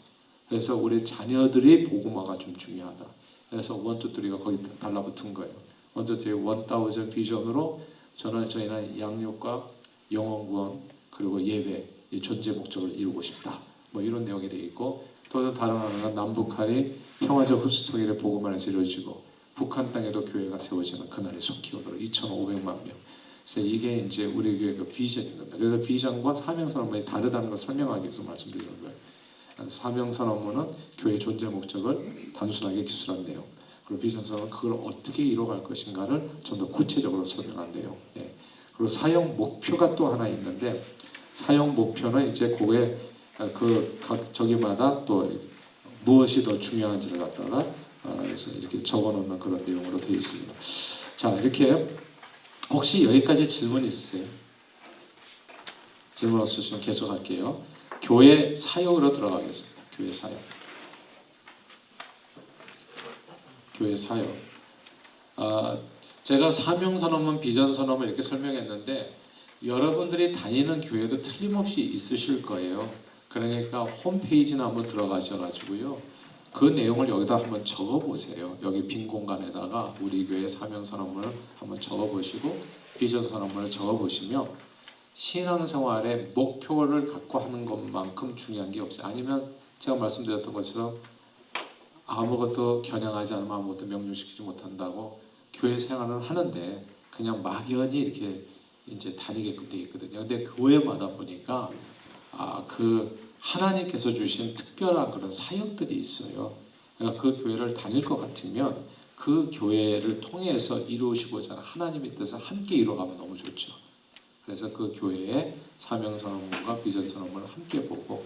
그래서 우리 자녀들의 복음화가 좀 중요하다. 그래서 1, 2, 3가 거기 달라붙은 거예요. 1, 2, 3, 1000 비전으로 저희는 양육과 영혼 구원 그리고 예배 이 존재 목적을 이루고 싶다. 뭐 이런 내용이 되어 있고, 또 다른 하나는 남북한이 평화적 흡수통일의 복음 안에서 이루어지고 북한 땅에도 교회가 세워지는 그날이 속히 오도록 2,500만 명. 그래서 이게 이제 우리 교회의 그 비전인 겁니다. 그래서 비전과 사명선언문이 다르다는 걸 설명하기 위해서 말씀드리는 거예요. 사명선언문은 교회의 존재 목적을 단순하게 기술한 내용, 그리고 비전선언은 그걸 어떻게 이뤄갈 것인가를 좀 더 구체적으로 설명한 내용. 예. 그리고 사역 목표가 또 하나 있는데, 사역 목표는 이제 그게 그 각 저기마다 또 무엇이 더 중요한지를 갖다가 그래서 이렇게 적어놓는 그런 내용으로 되어 있습니다. 자, 이렇게 혹시 여기까지 질문 있으세요? 질문 없으시면 계속할게요. 교회 사역으로 들어가겠습니다. 교회 사역. 교회 사역. 제가 사명선언문, 비전선언문 이렇게 설명했는데 여러분들이 다니는 교회도 틀림없이 있으실 거예요. 그러니까 홈페이지나 한번 들어가셔가지고요, 그 내용을 여기다 한번 적어보세요. 여기 빈 공간에다가 우리 교회 사명선언문을 한번 적어보시고 비전선언문을 적어보시면 신앙생활의 목표를 갖고 하는 것만큼 중요한 게 없어요. 아니면 제가 말씀드렸던 것처럼 아무것도 겨냥하지 않으면 아무것도 명령시키지 못한다고 교회 생활을 하는데 그냥 막연히 이렇게 이제 다니게끔 되어 있거든요. 근데 교회마다 보니까 그 하나님께서 주신 특별한 그런 사역들이 있어요. 그러니까 그 교회를 다닐 것 같으면 그 교회를 통해서 이루시고자 하는 하나님의 뜻을 함께 이루어가면 너무 좋죠. 그래서 그 교회의 사명선언문과 비전선언문을 함께 보고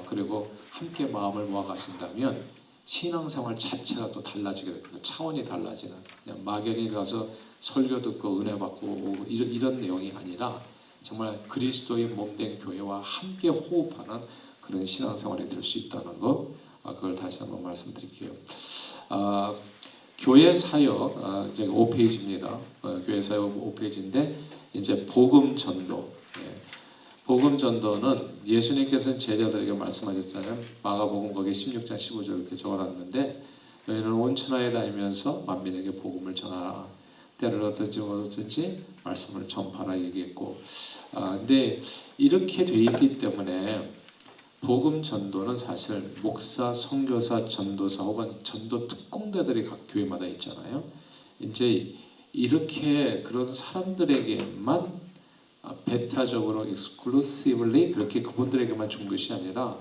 그리고 함께 마음을 모아 가신다면 신앙생활 자체가 또 달라지게 됩니다. 차원이 달라지는, 그냥 막연히 가서 설교 듣고 은혜 받고 오고 이런 내용이 아니라 정말 그리스도의 몸된 교회와 함께 호흡하는 그런 신앙생활이 될 수 있다는 거, 그걸 다시 한번 말씀드릴게요. 교회 사역, 이제 5페이지입니다. 교회 사역 5페이지인데 이제 복음 전도. 복음 전도는 예수님께서는 제자들에게 말씀하셨잖아요. 마가복음 거기 16장 15절 이렇게 적어놨는데, 너희는 온 천하에 다니면서 만민에게 복음을 전하라. 때를 얻든지 못 얻든지 말씀을 전파라 얘기했고, 근데 이렇게 돼 있기 때문에 복음 전도는 사실 목사, 선교사, 전도사 혹은 전도 특공대들이 각 교회마다 있잖아요. 이제 이렇게 그런 사람들에게만 배타적으로 exclusively 그렇게 그분들에게만 준 것이 아니라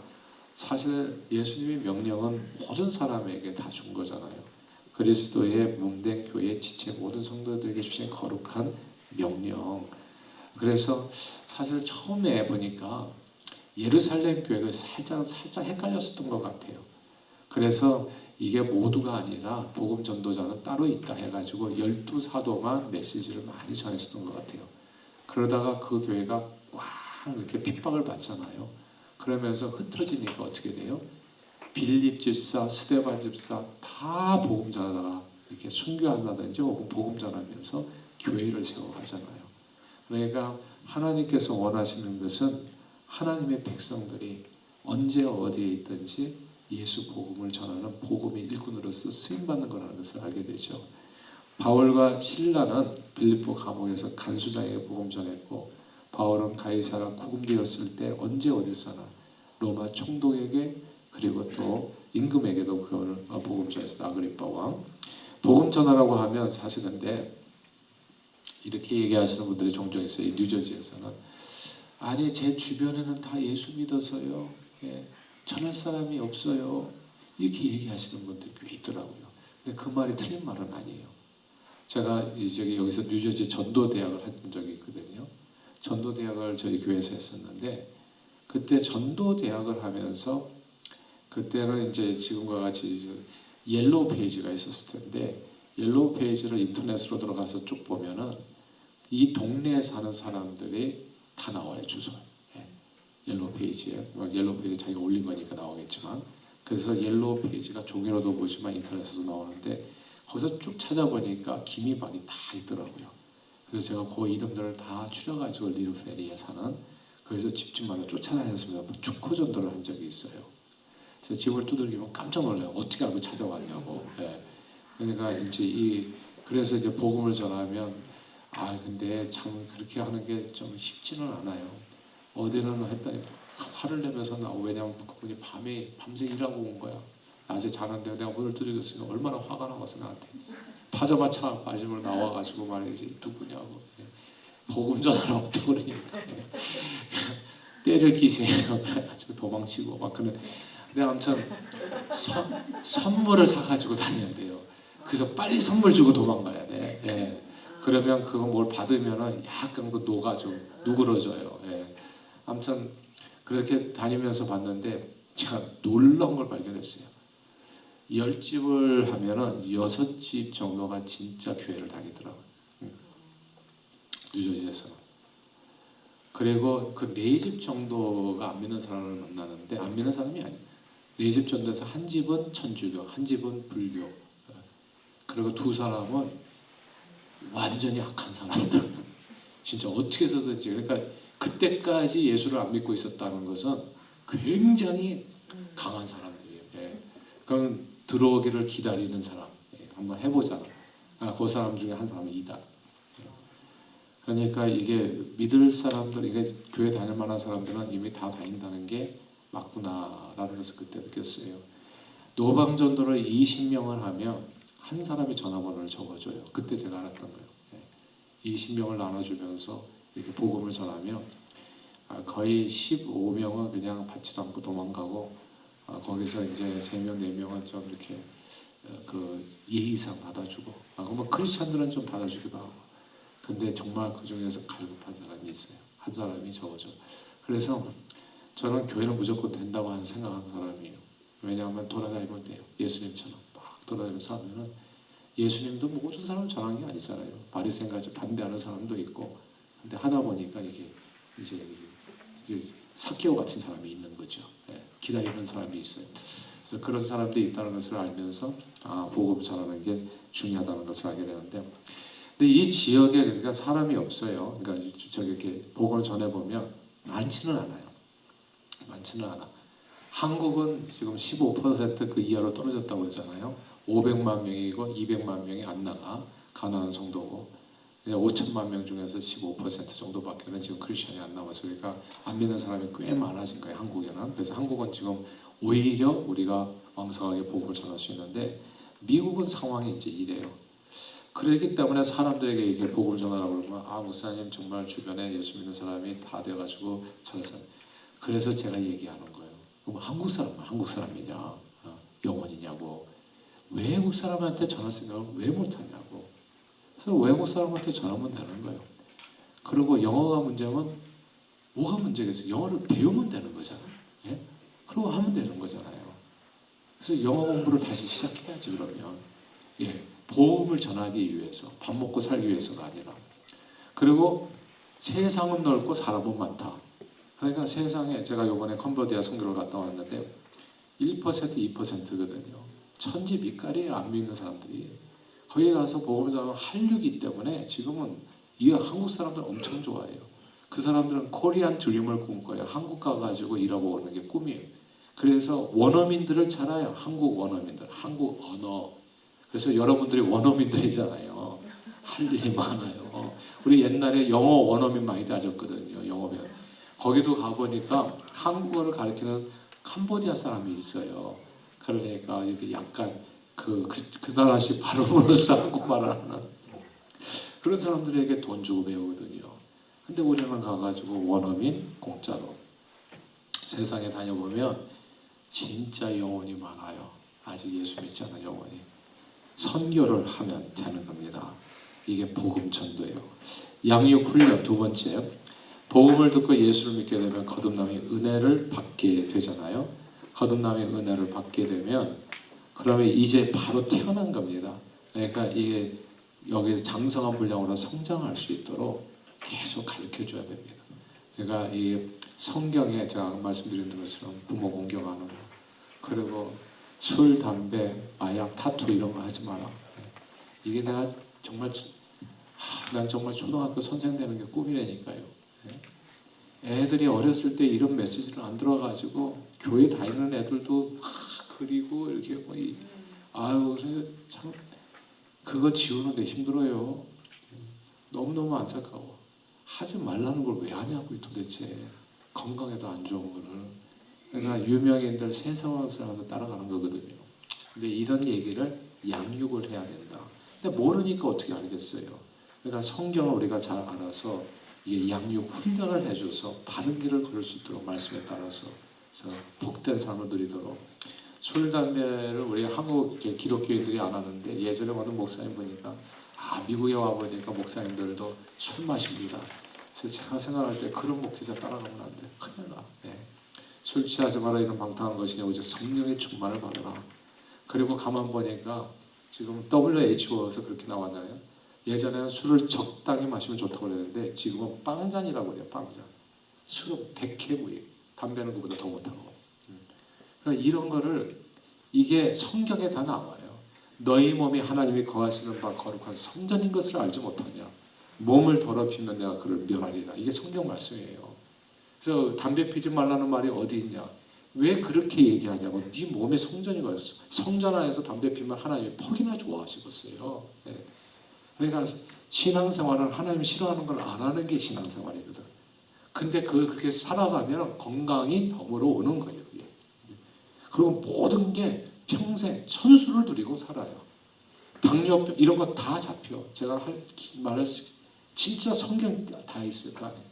사실 예수님의 명령은 모든 사람에게 다 준 거잖아요. 그리스도의 몸된 교회 지체 모든 성도들에게 주신 거룩한 명령. 그래서 사실 처음에 보니까 예루살렘 교회가 살짝 헷갈렸었던 것 같아요. 그래서 이게 모두가 아니라 복음 전도자는 따로 있다 해가지고 12사도만 메시지를 많이 전했었던 것 같아요. 그러다가 그 교회가 꽉 이렇게 핍박을 받잖아요. 그러면서 흩어지니까 어떻게 돼요? 빌립 집사, 스데반 집사 다 복음 전하다가 이렇게 순교한다든지 혹은 복음 전하면서 교회를 세워가잖아요. 그러니까 하나님께서 원하시는 것은 하나님의 백성들이 언제 어디에 있든지 예수 복음을 전하는 복음의 일꾼으로서 쓰임받는 거라는 것을 알게 되죠. 바울과 실라는 빌립보 감옥에서 간수장에게 복음 전했고, 바울은 가이사라 구금되었을 때 언제 어디서나 로마 총독에게 그리고 또 임금에게도 그걸 복음 전했습니다. 아그리파 왕. 복음 전하라고 하면 사실 근데 이렇게 얘기하시는 분들이 종종 있어요. 이 뉴저지에서는 아니 제 주변에는 다 예수 믿어서요. 전할 사람이 없어요. 이렇게 얘기하시는 분들이 꽤 있더라고요. 근데 그 말이 틀린 말은 아니에요. 제가 이제 여기서 뉴저지 전도대학을 했던 적이 있거든요. 전도대학을 저희 교회에서 했었는데 그때 전도대학을 하면서 그때는 이제 지금과 같이 옐로우 페이지가 있었을 텐데 옐로우 페이지를 인터넷으로 들어가서 쭉 보면은 이 동네에 사는 사람들이 다 나와요. 주소. 옐로우 페이지에. 옐로우 페이지 자기가 올린 거니까 나오겠지만, 그래서 옐로우 페이지가 종이로도 보지만 인터넷에도 나오는데 거기서 쭉 찾아보니까 기미방이 다 있더라고요. 그래서 제가 그 이름들을 다 추려가지고 리르페리에 사는 거기서 집집마다 쫓아다녔습니다. 축구 전도를 한 적이 있어요. 그래서 집을 두들기면 깜짝 놀라요. 어떻게 알고 찾아왔냐고. 그러니까 이제 그래서 이제 복음을 전하면 근데 참 그렇게 하는 게 좀 쉽지는 않아요. 어디는 했더니 화를 내면서 나오고, 왜냐면 그분이 밤새 일하고 온 거야. 낮에 자는데 내가 문을 두드렸으니까 얼마나 화가 나왔어 나한테. 파자마차 마지막으로 나와가지고 말이지, 누구냐고. 복음 전하러 없다고 그러니까. 때를 기세요. 그래가지고 도망치고 막 그래. 근데 아무튼 선물을 사가지고 다녀야 돼요. 그래서 빨리 선물 주고 도망가야 돼. 예. 그러면 그거 뭘 받으면은 약간 그 노가 좀 누그러져요. 예. 아무튼 그렇게 다니면서 봤는데 제가 놀라운 걸 발견했어요. 10집을 하면은 6집 정도가 진짜 교회를 다니더라고요. 뉴저지에서. 그리고 그 4집 정도가 안 믿는 사람을 만나는데, 안 믿는 사람이 아니에요. 4집 정도에서 한 집은 천주교, 한 집은 불교. 그리고 2사람은 완전히 악한 사람들. 진짜 어떻게 해서든지. 그러니까 그때까지 예수를 안 믿고 있었다는 것은 굉장히 강한 사람들이에요. 예. 그럼 들어오기를 기다리는 사람. 예. 한번 해보자. 그 사람 중에 한 사람이 이다. 그러니까 이게 믿을 사람들, 이게 교회 다닐 만한 사람들은 이미 다 다닌다는 게 맞구나라는 것을 그때 느꼈어요. 노방전도를 20명을 하면 한 사람이 전화번호를 적어줘요. 그때 제가 알았던 거예요. 20명을 나눠주면서 이렇게 복음을 전하면 거의 15명은 그냥 받지도 않고 도망가고, 거기서 이제 3명, 4명은 좀 이렇게 그 예의상 받아주고, 그러면 크리스찬들은 좀 받아주기도 하고. 근데 정말 그 중에서 갈급한 사람이 있어요. 한 사람이 적어줘. 그래서 저는 교회는 무조건 된다고 생각하는 사람이에요. 왜냐하면 돌아다니면 돼요. 예수님처럼 막 돌아다니면서 하면은, 예수님도 모든 사람을 전한 게 아니잖아요. 바리새인같이 반대하는 사람도 있고. 근데 하다 보니까 이게 이제 삭개오 같은 사람이 있는 거죠. 예, 기다리는 사람이 있어요. 그래서 그런 사람들이 있다는 것을 알면서 복음 전하는 게 중요하다는 것을 알게 되는데, 근데 이 지역에 그러니까 사람이 없어요. 그러니까 저기 이렇게 복음을 전해 보면 많지는 않아요. 많지는 않아. 한국은 지금 15% 그 이하로 떨어졌다고 했잖아요. 500만 명이고 200만 명이 안 나가. 가나안 성도고. 5천만 명 중에서 15% 정도밖에는 지금 크리스천이 안 남아서, 그러니까 안 믿는 사람이 꽤 많아진 거예요, 한국에는. 그래서 한국은 지금 오히려 우리가 왕성하게 복음을 전할 수 있는데, 미국은 상황이 이제 이래요. 그렇기 때문에 사람들에게 이렇게 복음을 전하라고 그러면, 목사님 정말 주변에 예수 믿는 사람이 다 돼가지고 전해서. 그래서 제가 얘기하는 거예요. 그럼 한국 사람이냐, 영혼이냐고. 외국 사람한테 전할 생각을 왜 못하냐고. 그래서 외국 사람한테 전하면 되는 거예요. 그리고 영어가 문제면 뭐가 문제겠어요? 영어를 배우면 되는 거잖아요. 예? 그리고 하면 되는 거잖아요. 그래서 영어 공부를 다시 시작해야지. 그러면 복음을 전하기 위해서, 밥 먹고 살기 위해서가 아니라. 그리고 세상은 넓고 사람은 많다. 그러니까 세상에, 제가 이번에 캄보디아 선교를 갔다 왔는데 1%, 2%거든요. 천지 밑가리에 안 믿는 사람들이. 거기 가서 복음을 전하면 한류기 때문에 지금은 이 한국 사람들 엄청 좋아해요. 그 사람들은 코리안 드림을 꿈꿔요. 한국 가가지고 일하고 오는 게 꿈이에요. 그래서 원어민들을 잘 알아요. 한국 원어민들, 한국 언어. 그래서 여러분들이 원어민들이잖아요. 할 일이 많아요. 우리 옛날에 영어 원어민 많이 다녔거든요. 영어 배워. 거기도 가보니까 한국어를 가르치는 캄보디아 사람이 있어요. 그러니까 이렇게 약간 그 나라식 발음으로서 한국말을 하는 그런 사람들에게 돈 주고 배우거든요. 근데 우리는 가가지고 원어민 공짜로. 세상에 다녀보면 진짜 영혼이 많아요. 아직 예수 믿지 않은 영혼이. 선교를 하면 되는 겁니다. 이게 복음 전도예요. 양육 훈련. 두 번째, 복음을 듣고 예수를 믿게 되면 거듭남의 은혜를 받게 되잖아요. 거듭남의 은혜를 받게 되면 그러면 이제 바로 태어난 겁니다. 그러니까 이게 여기서 장성한 분량으로 성장할 수 있도록 계속 가르쳐줘야 됩니다. 그러니까 이 성경에 제가 말씀드린 것처럼 부모 공경하는 거, 그리고 술, 담배, 마약, 타투 이런 거 하지 마라. 이게 내가 정말 난 정말 초등학교 선생 되는 게 꿈이라니까요. 애들이 어렸을 때 이런 메시지를 안 들어가지고 교회 다니는 애들도 그리고 이렇게 참 그거 지우는 게 힘들어요. 너무너무 안타까워. 하지 말라는 걸 왜 하냐고 도대체. 건강에도 안 좋은 거를. 그러니까 유명인들 세상을 따라가는 거거든요. 근데 이런 얘기를 양육을 해야 된다. 근데 모르니까 어떻게 알겠어요. 그러니까 성경을 우리가 잘 알아서 이게 양육 훈련을 해줘서 바른 길을 걸을 수 있도록 말씀에 따라서 복된 삶을 누리도록. 술, 담배를 우리 한국 기독교인들이 안 하는데 예전에 어떤 목사님 보니까 미국에 와보니까 목사님들도 술 마십니다. 그래서 제가 생각할 때 그런 목회자 따라가면 안 돼. 큰일 나. 술 취하지 마라 이런 방탕한 것이냐. 오직 성령의 충만을 받아라. 그리고 가만 보니까 지금 WHO에서 그렇게 나왔나요? 예전에는 술을 적당히 마시면 좋다고 그랬는데 지금은 빵잔이라고 그래요. 빵잔. 술은 100회부에 담배는 그보다 더 못하고. 그러니까 이런 거를 이게 성경에 다 나와요. 너희 몸이 하나님이 거하시는 바 거룩한 성전인 것을 알지 못하냐. 몸을 더럽히면 내가 그를 멸하리라. 이게 성경 말씀이에요. 그래서 담배 피지 말라는 말이 어디 있냐. 왜 그렇게 얘기하냐고. 네 몸의 성전이 거였어. 성전 안에서 담배 피면 하나님이 퍽이나 좋아하시겠어요. 그러니까 신앙생활은 하나님이 싫어하는 걸 안 하는 게 신앙생활이거든. 근데 그렇게 살아가면 건강이 덤으로 오는 거예요. 그리고 모든 게 평생 천수를 누리고 살아요. 당뇨병 이런 거 다 잡혀. 제가 말할 진짜 성경 다 있을 거 아니에요.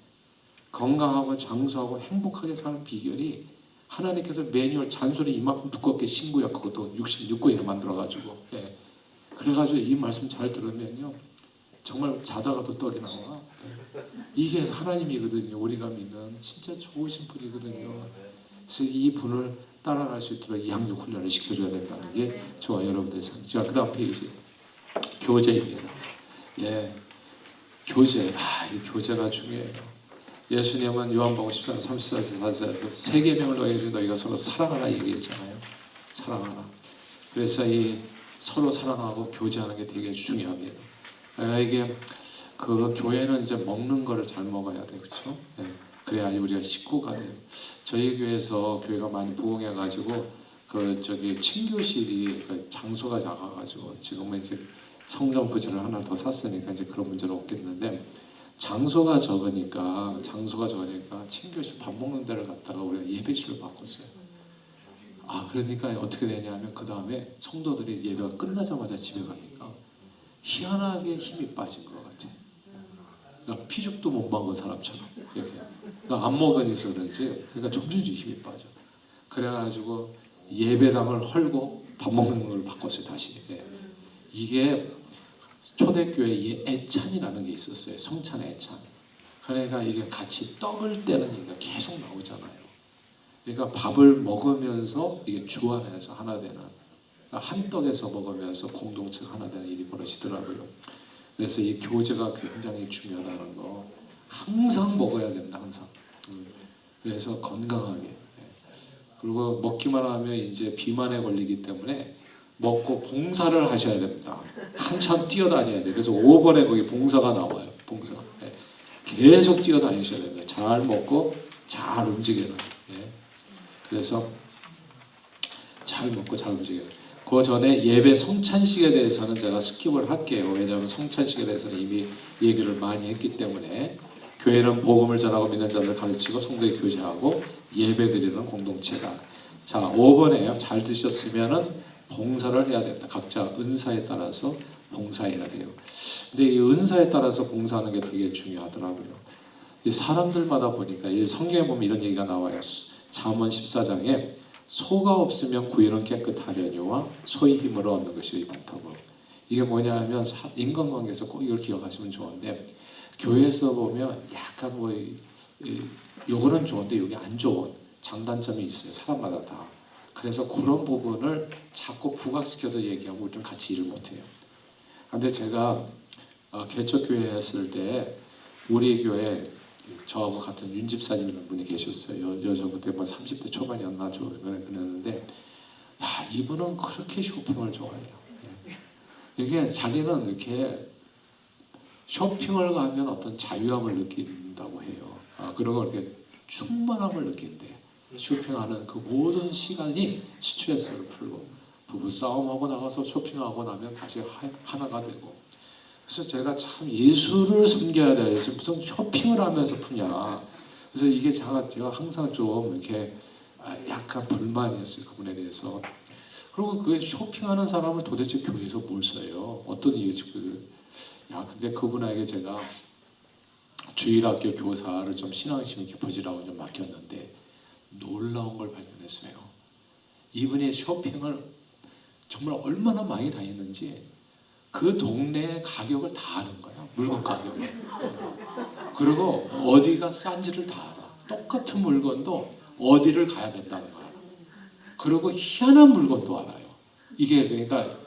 건강하고 장수하고 행복하게 사는 비결이 하나님께서 매뉴얼 잔소리 이만큼 두껍게 신구약 그것도 66권이나 만들어가지고 그래가지고 이 말씀 잘 들으면요 정말 자다가도 떡이 나와. 이게 하나님이거든요. 우리가 믿는 진짜 좋으신 분이거든요. 그래서 이 분을 따라갈 수 있도록 양육 훈련을 시켜줘야 된다는 게 저와 여러분들의 삶. 자, 그 다음 페이지 교제입니다. 교제. 이 교제가 중요해요. 예수님은 요한복음 14장 34절 44절에서 세 계명을 너희에게 너희가 서로 사랑하라 얘기했잖아요. 사랑하라. 그래서 이 서로 사랑하고 교제하는 게 되게 중요합니다. 이게 그 교회는 이제 먹는 거를 잘 먹어야 돼요, 그렇죠? 그래야 우리가 식구가 돼요. 저희 교회에서 교회가 많이 부흥해가지고 친교실이 장소가 작아가지고 지금은 이제 성전 부지를 하나 더 샀으니까 이제 그런 문제는 없겠는데. 장소가 적으니까 친교실 밥 먹는 데를 갖다가 우리가 예배실로 바꿨어요. 그러니까 어떻게 되냐면 그 다음에 성도들이 예배가 끝나자마자 집에 가니까 희한하게 힘이 빠진 것 같아요. 그러니까 피죽도 못 먹은 사람처럼 이렇게. 그러니까 안 먹으니까 그런지 그러니까 점점 힘이 빠져. 그래가지고 예배당을 헐고 밥 먹는 걸 바꿨어요 다시. 이게 초대교회에 애찬이라는 게 있었어요. 성찬 애찬. 그러니까 이게 같이 떡을 떼는 얘기가 계속 나오잖아요. 그러니까 밥을 먹으면서 이게 주 안에서 하나 되는, 한 떡에서 먹으면서 공동체가 하나 되는 일이 벌어지더라고요. 그래서 이 교제가 굉장히 중요하다는 거 항상 먹어야 된다. 항상. 그래서 건강하게. 그리고 먹기만 하면 이제 비만에 걸리기 때문에 먹고 봉사를 하셔야 됩니다. 한참 뛰어다녀야 돼요. 그래서 5번에 거기 봉사가 나와요. 봉사. 계속 뛰어다니셔야 됩니다. 잘 먹고 잘 움직여라. 그래서 잘 먹고 잘 움직여라. 그 전에 예배 성찬식에 대해서는 제가 스킵을 할게요. 왜냐하면 성찬식에 대해서는 이미 얘기를 많이 했기 때문에. 교회는 복음을 전하고 믿는 자들을 가르치고 성도에 교제하고 예배드리는 공동체다. 자, 5번에요. 잘 드셨으면은 봉사를 해야 된다. 각자 은사에 따라서 봉사해야 돼요. 근데 이 은사에 따라서 봉사하는 게 되게 중요하더라고요. 이 사람들마다 보니까 이 성경에 보면 이런 얘기가 나와요. 잠언 14장에 소가 없으면 구유는 깨끗하려니와 소의 힘을 얻는 것이 많다고. 이게 뭐냐 하면 인간관계에서 꼭 이걸 기억하시면 좋은데 교회에서 보면 약간 요거는 좋은데 여기 안 좋은 장단점이 있어요. 사람마다 다. 그래서 그런 부분을 자꾸 부각시켜서 얘기하고 우리는 같이 일을 못해요. 근데 제가 개척교회 했을 때 우리 교회 저하고 같은 윤 집사님이라는 분이 계셨어요. 여자 그때 30대 초반이었나 그랬는데 이분은 그렇게 쇼핑을 좋아해요. 이게 자기는 이렇게 쇼핑을 가면 어떤 자유함을 느낀다고 해요. 그리고 이렇게 충만함을 느낀대. 쇼핑하는 그 모든 시간이 스트레스를 풀고 부부 싸움하고 나가서 쇼핑하고 나면 다시 하나가 되고. 그래서 제가 참 예수를 섬겨야 돼. 무슨 쇼핑을 하면서 푸냐. 그래서 이게 제가 항상 좀 이렇게 약간 불만이었어요. 그분에 대해서. 그리고 그 쇼핑하는 사람을 도대체 교회에서 뭘 써요? 어떤 이유지? 근데 그분에게 제가 주일학교 교사를 좀 신앙심 있게 보지라고 좀 맡겼는데 놀라운 걸 발견했어요. 이분이 쇼핑을 정말 얼마나 많이 다녔는지 그 동네 가격을 다 아는 거야. 물건 가격을. 그리고 어디가 싼지를 다 알아. 똑같은 물건도 어디를 가야 된다는 거야. 그리고 희한한 물건도 알아요. 이게 그러니까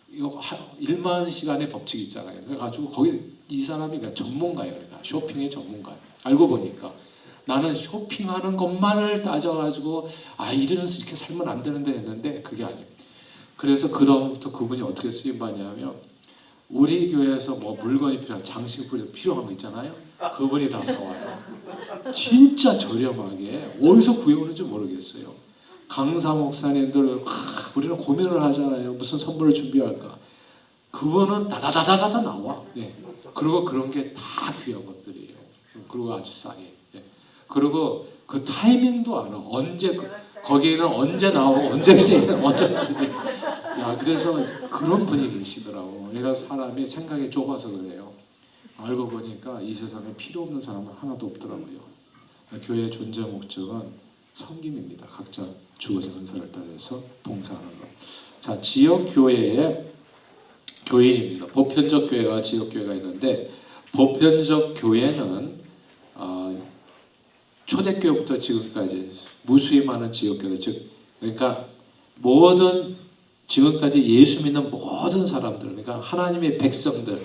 이거 1만 시간의 법칙 있잖아요. 그래가지고 거기 이 사람이 그냥 전문가예요. 그러니까 쇼핑의 전문가예요. 알고 보니까 나는 쇼핑하는 것만을 따져가지고 이래서 이렇게 살면 안 되는데 했는데 그게 아니에요. 그래서 그다음부터 그분이 어떻게 쓰임 받냐면 우리 교회에서 뭐 물건이 필요한 장식품이 필요한 거 있잖아요. 그분이 다 사와요. 진짜 저렴하게 어디서 구해오는지 모르겠어요. 강사 목사님들 우리는 고민을 하잖아요. 무슨 선물을 준비할까. 그거는 다다다다다 나와. 네. 그리고 그런 게 다 귀한 것들이에요. 그리고 아주 싸게. 네. 그리고 그 타이밍도 알아. 언제 거기는 언제 나오고 언제 세일은 언제 나오고. 그래서 그런 분위기시더라고. 내가 사람이 생각이 좁아서 그래요. 알고 보니까 이 세상에 필요 없는 사람은 하나도 없더라고요. 교회의 존재 목적은 섬김입니다. 각자 주어진 은사를 따라서 봉사하는 것. 자, 지역 교회의 교인입니다. 보편적 교회와 지역 교회가 있는데 보편적 교회는 초대교회부터 지금까지 무수히 많은 지역 교회, 즉 그러니까 모든 지금까지 예수 믿는 모든 사람들, 그러니까 하나님의 백성들,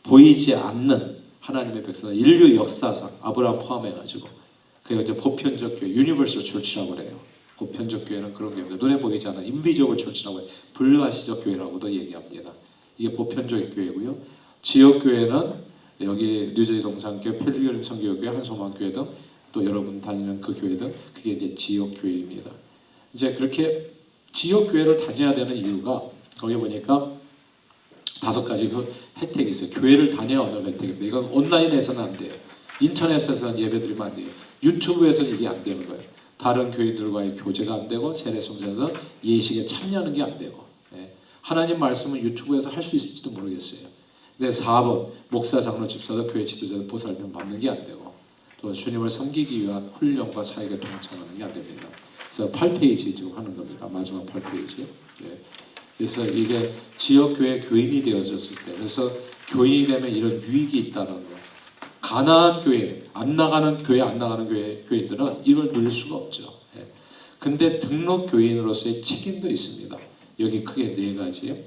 보이지 않는 하나님의 백성들, 인류 역사상 아브라함 포함해가지고 그게 이제 보편적 교회, 유니버설 처치라고 그래요. 보편적 교회는 그런 교회입니다. 눈에 보이지 않는 인비저블 처치라고 해요. 불가시적 교회라고도 얘기합니다. 이게 보편적 교회고요. 지역 교회는 여기 뉴저지 동산교회, 필리그림 선교교회, 한소망교회 등 또 여러분 다니는 그 교회 등 그게 이제 지역 교회입니다. 이제 그렇게 지역 교회를 다녀야 되는 이유가 거기 보니까 5가지 그 혜택이 있어요. 교회를 다녀야 얻는 혜택입니다. 이건 온라인에서는 안 돼요. 인터넷에서는 예배드리면 안 돼요. 유튜브에서는 이게 안 되는 거예요. 다른 교인들과의 교제가 안 되고 세례 성전에서 예식에 참여하는 게 안 되고. 하나님 말씀은 유튜브에서 할 수 있을지도 모르겠어요. 근데 4번 목사, 장로, 집사들, 교회 지도자들, 보살피면 맡는 게 안 되고 또 주님을 섬기기 위한 훈련과 사역에 동참하는 게 안 됩니다. 그래서 8페이지 지금 하는 겁니다. 마지막 8페이지. 그래서 이게 지역교회 교인이 되어졌을 때, 그래서 교인이 되면 이런 유익이 있다는 거. 가나안 교회, 안 나가는 교인들은 이걸 누릴 수가 없죠. 근데 등록 교인으로서의 책임도 있습니다. 여기 크게 4가지요.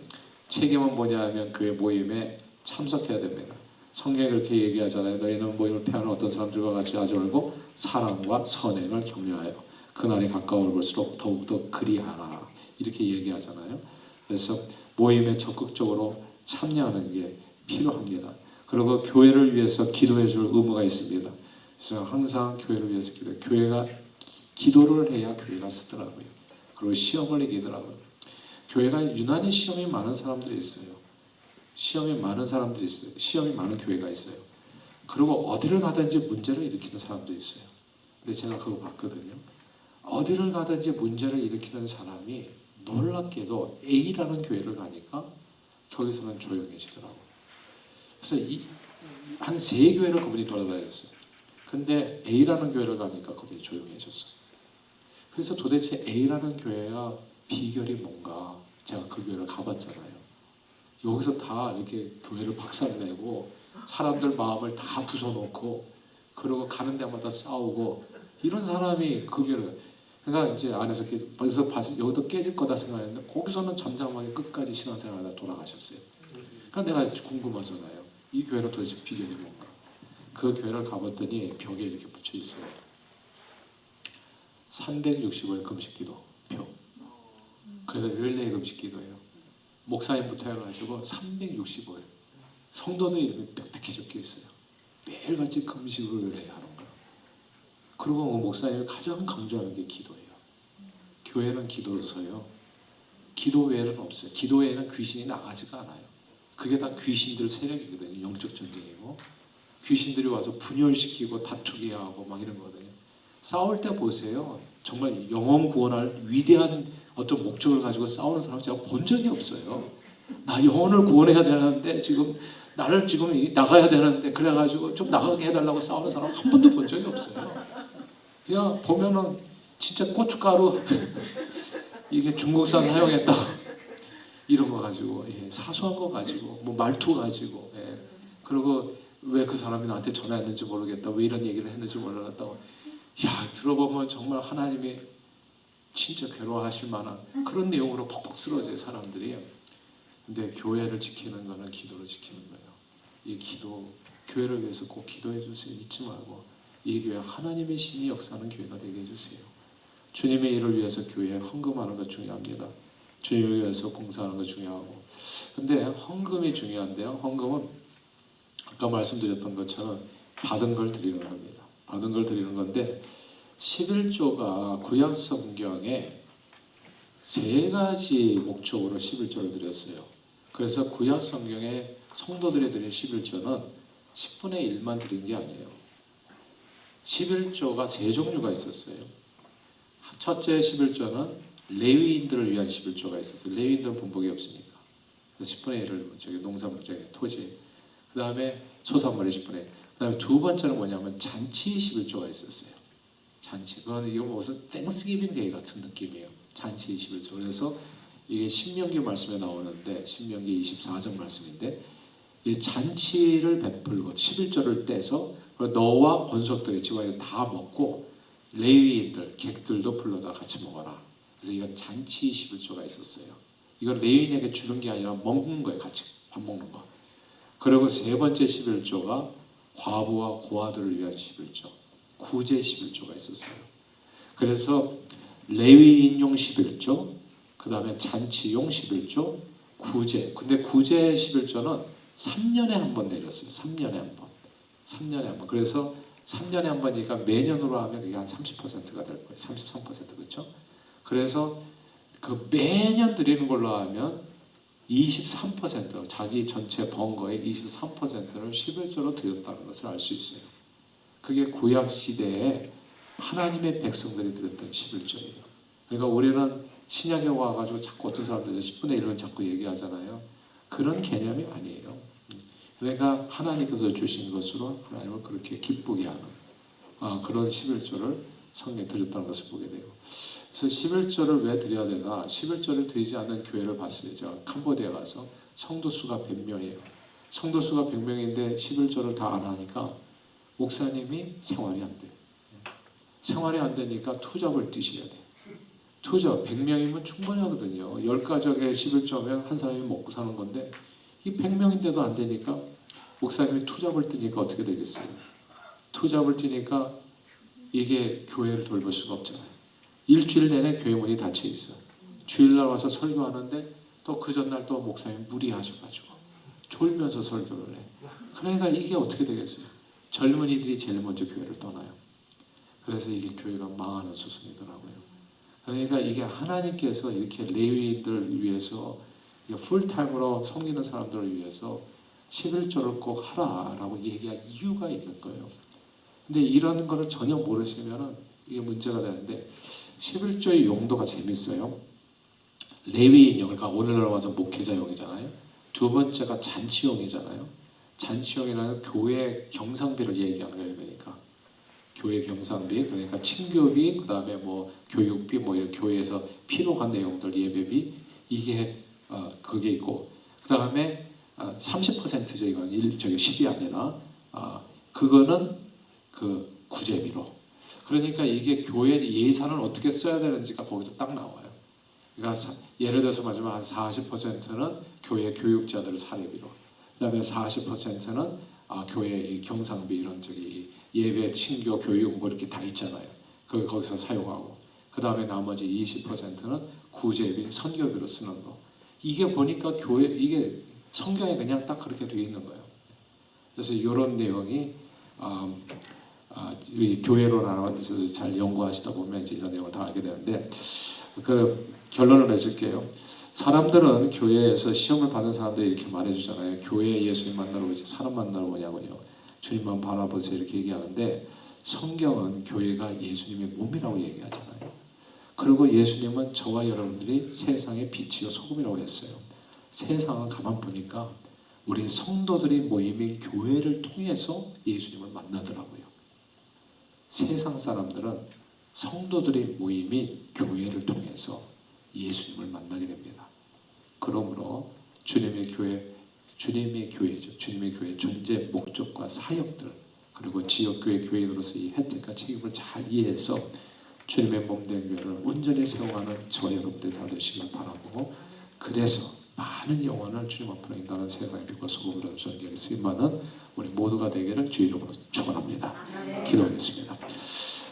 책임은 뭐냐 하면 교회 모임에 참석해야 됩니다. 성경에 그렇게 얘기하잖아요. 너희는 모임을 피하는 어떤 사람들과 같이 하지 말고 사랑과 선행을 격려하여 그날이 가까워 볼수록 더욱더 그리하라. 이렇게 얘기하잖아요. 그래서 모임에 적극적으로 참여하는 게 필요합니다. 그리고 교회를 위해서 기도해 줄 의무가 있습니다. 그래서 항상 교회를 위해서 기도해요. 교회가 기도를 해야 교회가 쓰더라고요. 그리고 시험을 이기더라고요. 교회가 유난히 시험이 많은 사람들이 있어요. 시험이 많은 교회가 있어요. 그리고 어디를 가든지 문제를 일으키는 사람도 있어요. 근데 제가 그거 봤거든요. 어디를 가든지 문제를 일으키는 사람이 놀랍게도 A라는 교회를 가니까 거기서는 조용해지더라고요. 그래서 한 3교회를 그분이 돌아다녔어요. 근데 A라는 교회를 가니까 그분이 조용해졌어요. 그래서 도대체 A라는 교회가 비결이 뭔가, 제가 그 교회를 가봤잖아요. 여기서 다 이렇게 교회를 박살내고 사람들 마음을 다 부숴놓고 그리고 가는 데마다 싸우고 이런 사람이 그 교회를, 그러니까 이제 안에서 벌써 여기도 깨질 거다 생각했는데 거기서는 잠잠하게 끝까지 신앙생활하다 돌아가셨어요. 그러니까 내가 궁금하잖아요. 이 교회는 도대체 비결이 뭔가. 그 교회를 가봤더니 벽에 이렇게 붙여 있어요. 365일 금식기도 표. 그래서 릴레이 금식기도예요. 목사님부터 해가지고 365일 성도들이 이름이 빽빽히 적혀 있어요. 매일같이 금식을 해야 하는 거예요. 그리고 목사님이 가장 강조하는 게 기도예요. 교회는 기도로서요. 기도 외에는 없어요. 기도 외에는 귀신이 나가지가 않아요. 그게 다 귀신들 세력이거든요. 영적 전쟁이고 귀신들이 와서 분열시키고 다투게 하고 막 이런 거거든요. 싸울 때 보세요. 정말 영혼 구원할 위대한 어떤 목적을 가지고 싸우는 사람을 제가 본 적이 없어요. 나 영혼을 구원해야 되는데 지금 나를 지금 나가야 되는데 그래가지고 좀 나가게 해달라고 싸우는 사람 한 번도 본 적이 없어요. 그냥 보면은 진짜 고춧가루 이게 중국산 사용했다 이런 거 가지고 사소한 거 가지고 뭐 말투 가지고 그리고 왜 그 사람이 나한테 전화했는지 모르겠다, 왜 이런 얘기를 했는지 모르겠다. 야, 들어보면 정말 하나님이 진짜 괴로워하실 만한 그런 내용으로 퍽퍽 쓰러져요 사람들이. 근데 교회를 지키는 거는 기도로 지키는 거예요. 이 기도, 교회를 위해서 꼭 기도해 주세요. 잊지 말고 이 교회 하나님의 신이 역사하는 교회가 되게 해주세요. 주님의 일을 위해서 교회에 헌금하는 것 중요합니다. 주님을 위해서 봉사하는 것 중요하고. 근데 헌금이 중요한데요. 헌금은 아까 말씀드렸던 것처럼 받은 걸 드리는 겁니다. 받은 걸 드리는 건데 11조가 구약 성경에 세 가지 목적으로 11조를 드렸어요. 그래서 구약 성경에 성도들이 드린 11조는 10분의 1만 드린 게 아니에요. 11조가 세 종류가 있었어요. 첫째 11조는 레위인들을 위한 11조가 있었어요. 레위인들은 본복이 없으니까. 그래서 10분의 1을 농산물 쪽에 토지. 그 다음에 소산물이 10분의 1. 그 다음에 두 번째는 뭐냐면 잔치 11조가 있었어요. 잔치. 그건 이거 무슨 땡스기빙 데이 같은 느낌이에요. 잔치 21조. 그래서 이게 신명기 말씀에 나오는데 신명기 24장 말씀인데 이 잔치를 베풀고 11조를 떼서 너와 권속들의 집안에 다 먹고 레위인들, 객들도 불러다 같이 먹어라. 그래서 이건 잔치 21조가 있었어요. 이건 레위인에게 주는 게 아니라 먹는 거예요. 같이 밥 먹는 거. 그리고 세 번째 11조가 과부와 고아들을 위한 11조, 구제 11조가 있었어요. 그래서 레위인용 11조, 그 다음에 잔치용 11조, 구제. 근데 구제 11조는 3년에 한 번 내렸어요. 3년에 한 번. 3년에 한 번. 그래서 3년에 한 번이니까 매년으로 하면 그게 한 30%가 될 거예요. 33% 그렇죠? 그래서 그 매년 드리는 걸로 하면 23% 자기 전체 번 거의 23%를 11조로 드렸다는 것을 알 수 있어요. 그게 구약 시대에 하나님의 백성들이 드렸던 11조예요. 그러니까 우리는 신약에 와가지고 자꾸 어떤 사람들이 10분의 1을 자꾸 얘기하잖아요. 그런 개념이 아니에요. 그러니까 하나님께서 주신 것으로 하나님을 그렇게 기쁘게 하는 그런 11조를 성경에 드렸다는 것을 보게 돼요. 그래서 11조를 왜 드려야 되나? 11조를 드리지 않는 교회를 봤어요. 제가 캄보디아에 가서 성도 수가 100명이에요. 성도 수가 100명인데 11조를 다 안 하니까 목사님이 생활이 안 돼요. 생활이 안 되니까 투잡을 뛰셔야 돼요. 투잡 100명이면 충분히 하거든요. 10가족에 11조면 한 사람이 먹고 사는 건데 이 100명인데도 안 되니까 목사님이 투잡을 뛰니까 어떻게 되겠어요? 투잡을 뛰니까 이게 교회를 돌볼 수가 없잖아요. 일주일 내내 교회 문이 닫혀 있어. 주일날 와서 설교하는데 또 그 전날 또 목사님이 무리하셔가지고 졸면서 설교를 해. 그러니까 이게 어떻게 되겠어요? 젊은이들이 제일 먼저 교회를 떠나요. 그래서 이게 교회가 망하는 수순이더라고요. 그러니까 이게 하나님께서 이렇게 레위인들을 위해서 풀타임으로 섬기는 사람들을 위해서 11조를 꼭 하라라고 얘기한 이유가 있는 거예요. 근데 이런 거를 전혀 모르시면은 이게 문제가 되는데 11조의 용도가 재밌어요. 레위인용, 그러니까 오늘날 와서 목회자용이잖아요. 두 번째가 잔치용이잖아요. 잔치용이라는 교회 경상비를 얘기하는 거예요. 그러니까 교회 경상비, 그러니까 친교비, 그 다음에 뭐 교육비, 뭐 이런 교회에서 필요한 내용들, 예배비, 이게 그게 있고, 그 다음에 30%죠. 이건 10이 아니라 그거는 그 구제비로. 그러니까 이게 교회 예산을 어떻게 써야 되는지가 거기서 딱 나와요. 그러니까 예를 들어서 말하자면 한 40%는 교회 교육자들 사례비로, 그다음에 40%는 교회 경상비 이런 예배, 친교, 교육 뭐 이렇게 다 있잖아요. 그 거기서 사용하고, 그다음에 나머지 20%는 구제비, 선교비로 쓰는 거. 이게 보니까 교회 이게 성경에 그냥 딱 그렇게 되어 있는 거예요. 그래서 이런 내용이 교회로 나눠서 잘 연구하시다 보면 이제 이런 내용을 다 알게 되는데, 그 결론을 맺을게요. 사람들은 교회에서 시험을 받은 사람들이 이렇게 말해주잖아요. 교회에 예수님 만나러 오지 사람 만나러 오냐고요. 주님만 바라보세요 이렇게 얘기하는데, 성경은 교회가 예수님의 몸이라고 얘기하잖아요. 그리고 예수님은 저와 여러분들이 세상의 빛이요 소금이라고 했어요. 세상을 가만 보니까 우리 성도들이 모임인 교회를 통해서 예수님을 만나더라고요. 세상 사람들은 성도들의 모임인 교회를 통해서 예수님을 만나게 됩니다. 그러므로 주님의 교회죠. 주님의 교회 존재 목적과 사역들, 그리고 지역교회 교인으로서 이 혜택과 책임을 잘 이해해서 주님의 몸된 교회를 온전히 세워가는 저와 여러분들이 다 되시길 바라고, 그래서 많은 영혼을 주님 앞으로 인도하는 세상의 빛과 소금으로 존귀하게 쓰임받는 우리 모두가 되기를 주의 이름으로 축원합니다. 기도하겠습니다.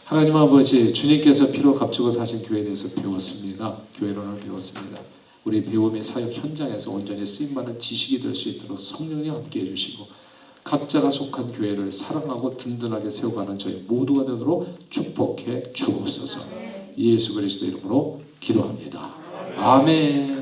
하나님 아버지, 주님께서 피로 값주고 사신 교회에 대해서 배웠습니다. 교회론을 배웠습니다. 우리 배움의 사역 현장에서 온전히 쓰임받는 지식이 될 수 있도록 성령님 함께 해주시고, 각자가 속한 교회를 사랑하고 든든하게 세워가는 저희 모두가 되도록 축복해 주옵소서. 예수 그리스도 이름으로 기도합니다. 아멘.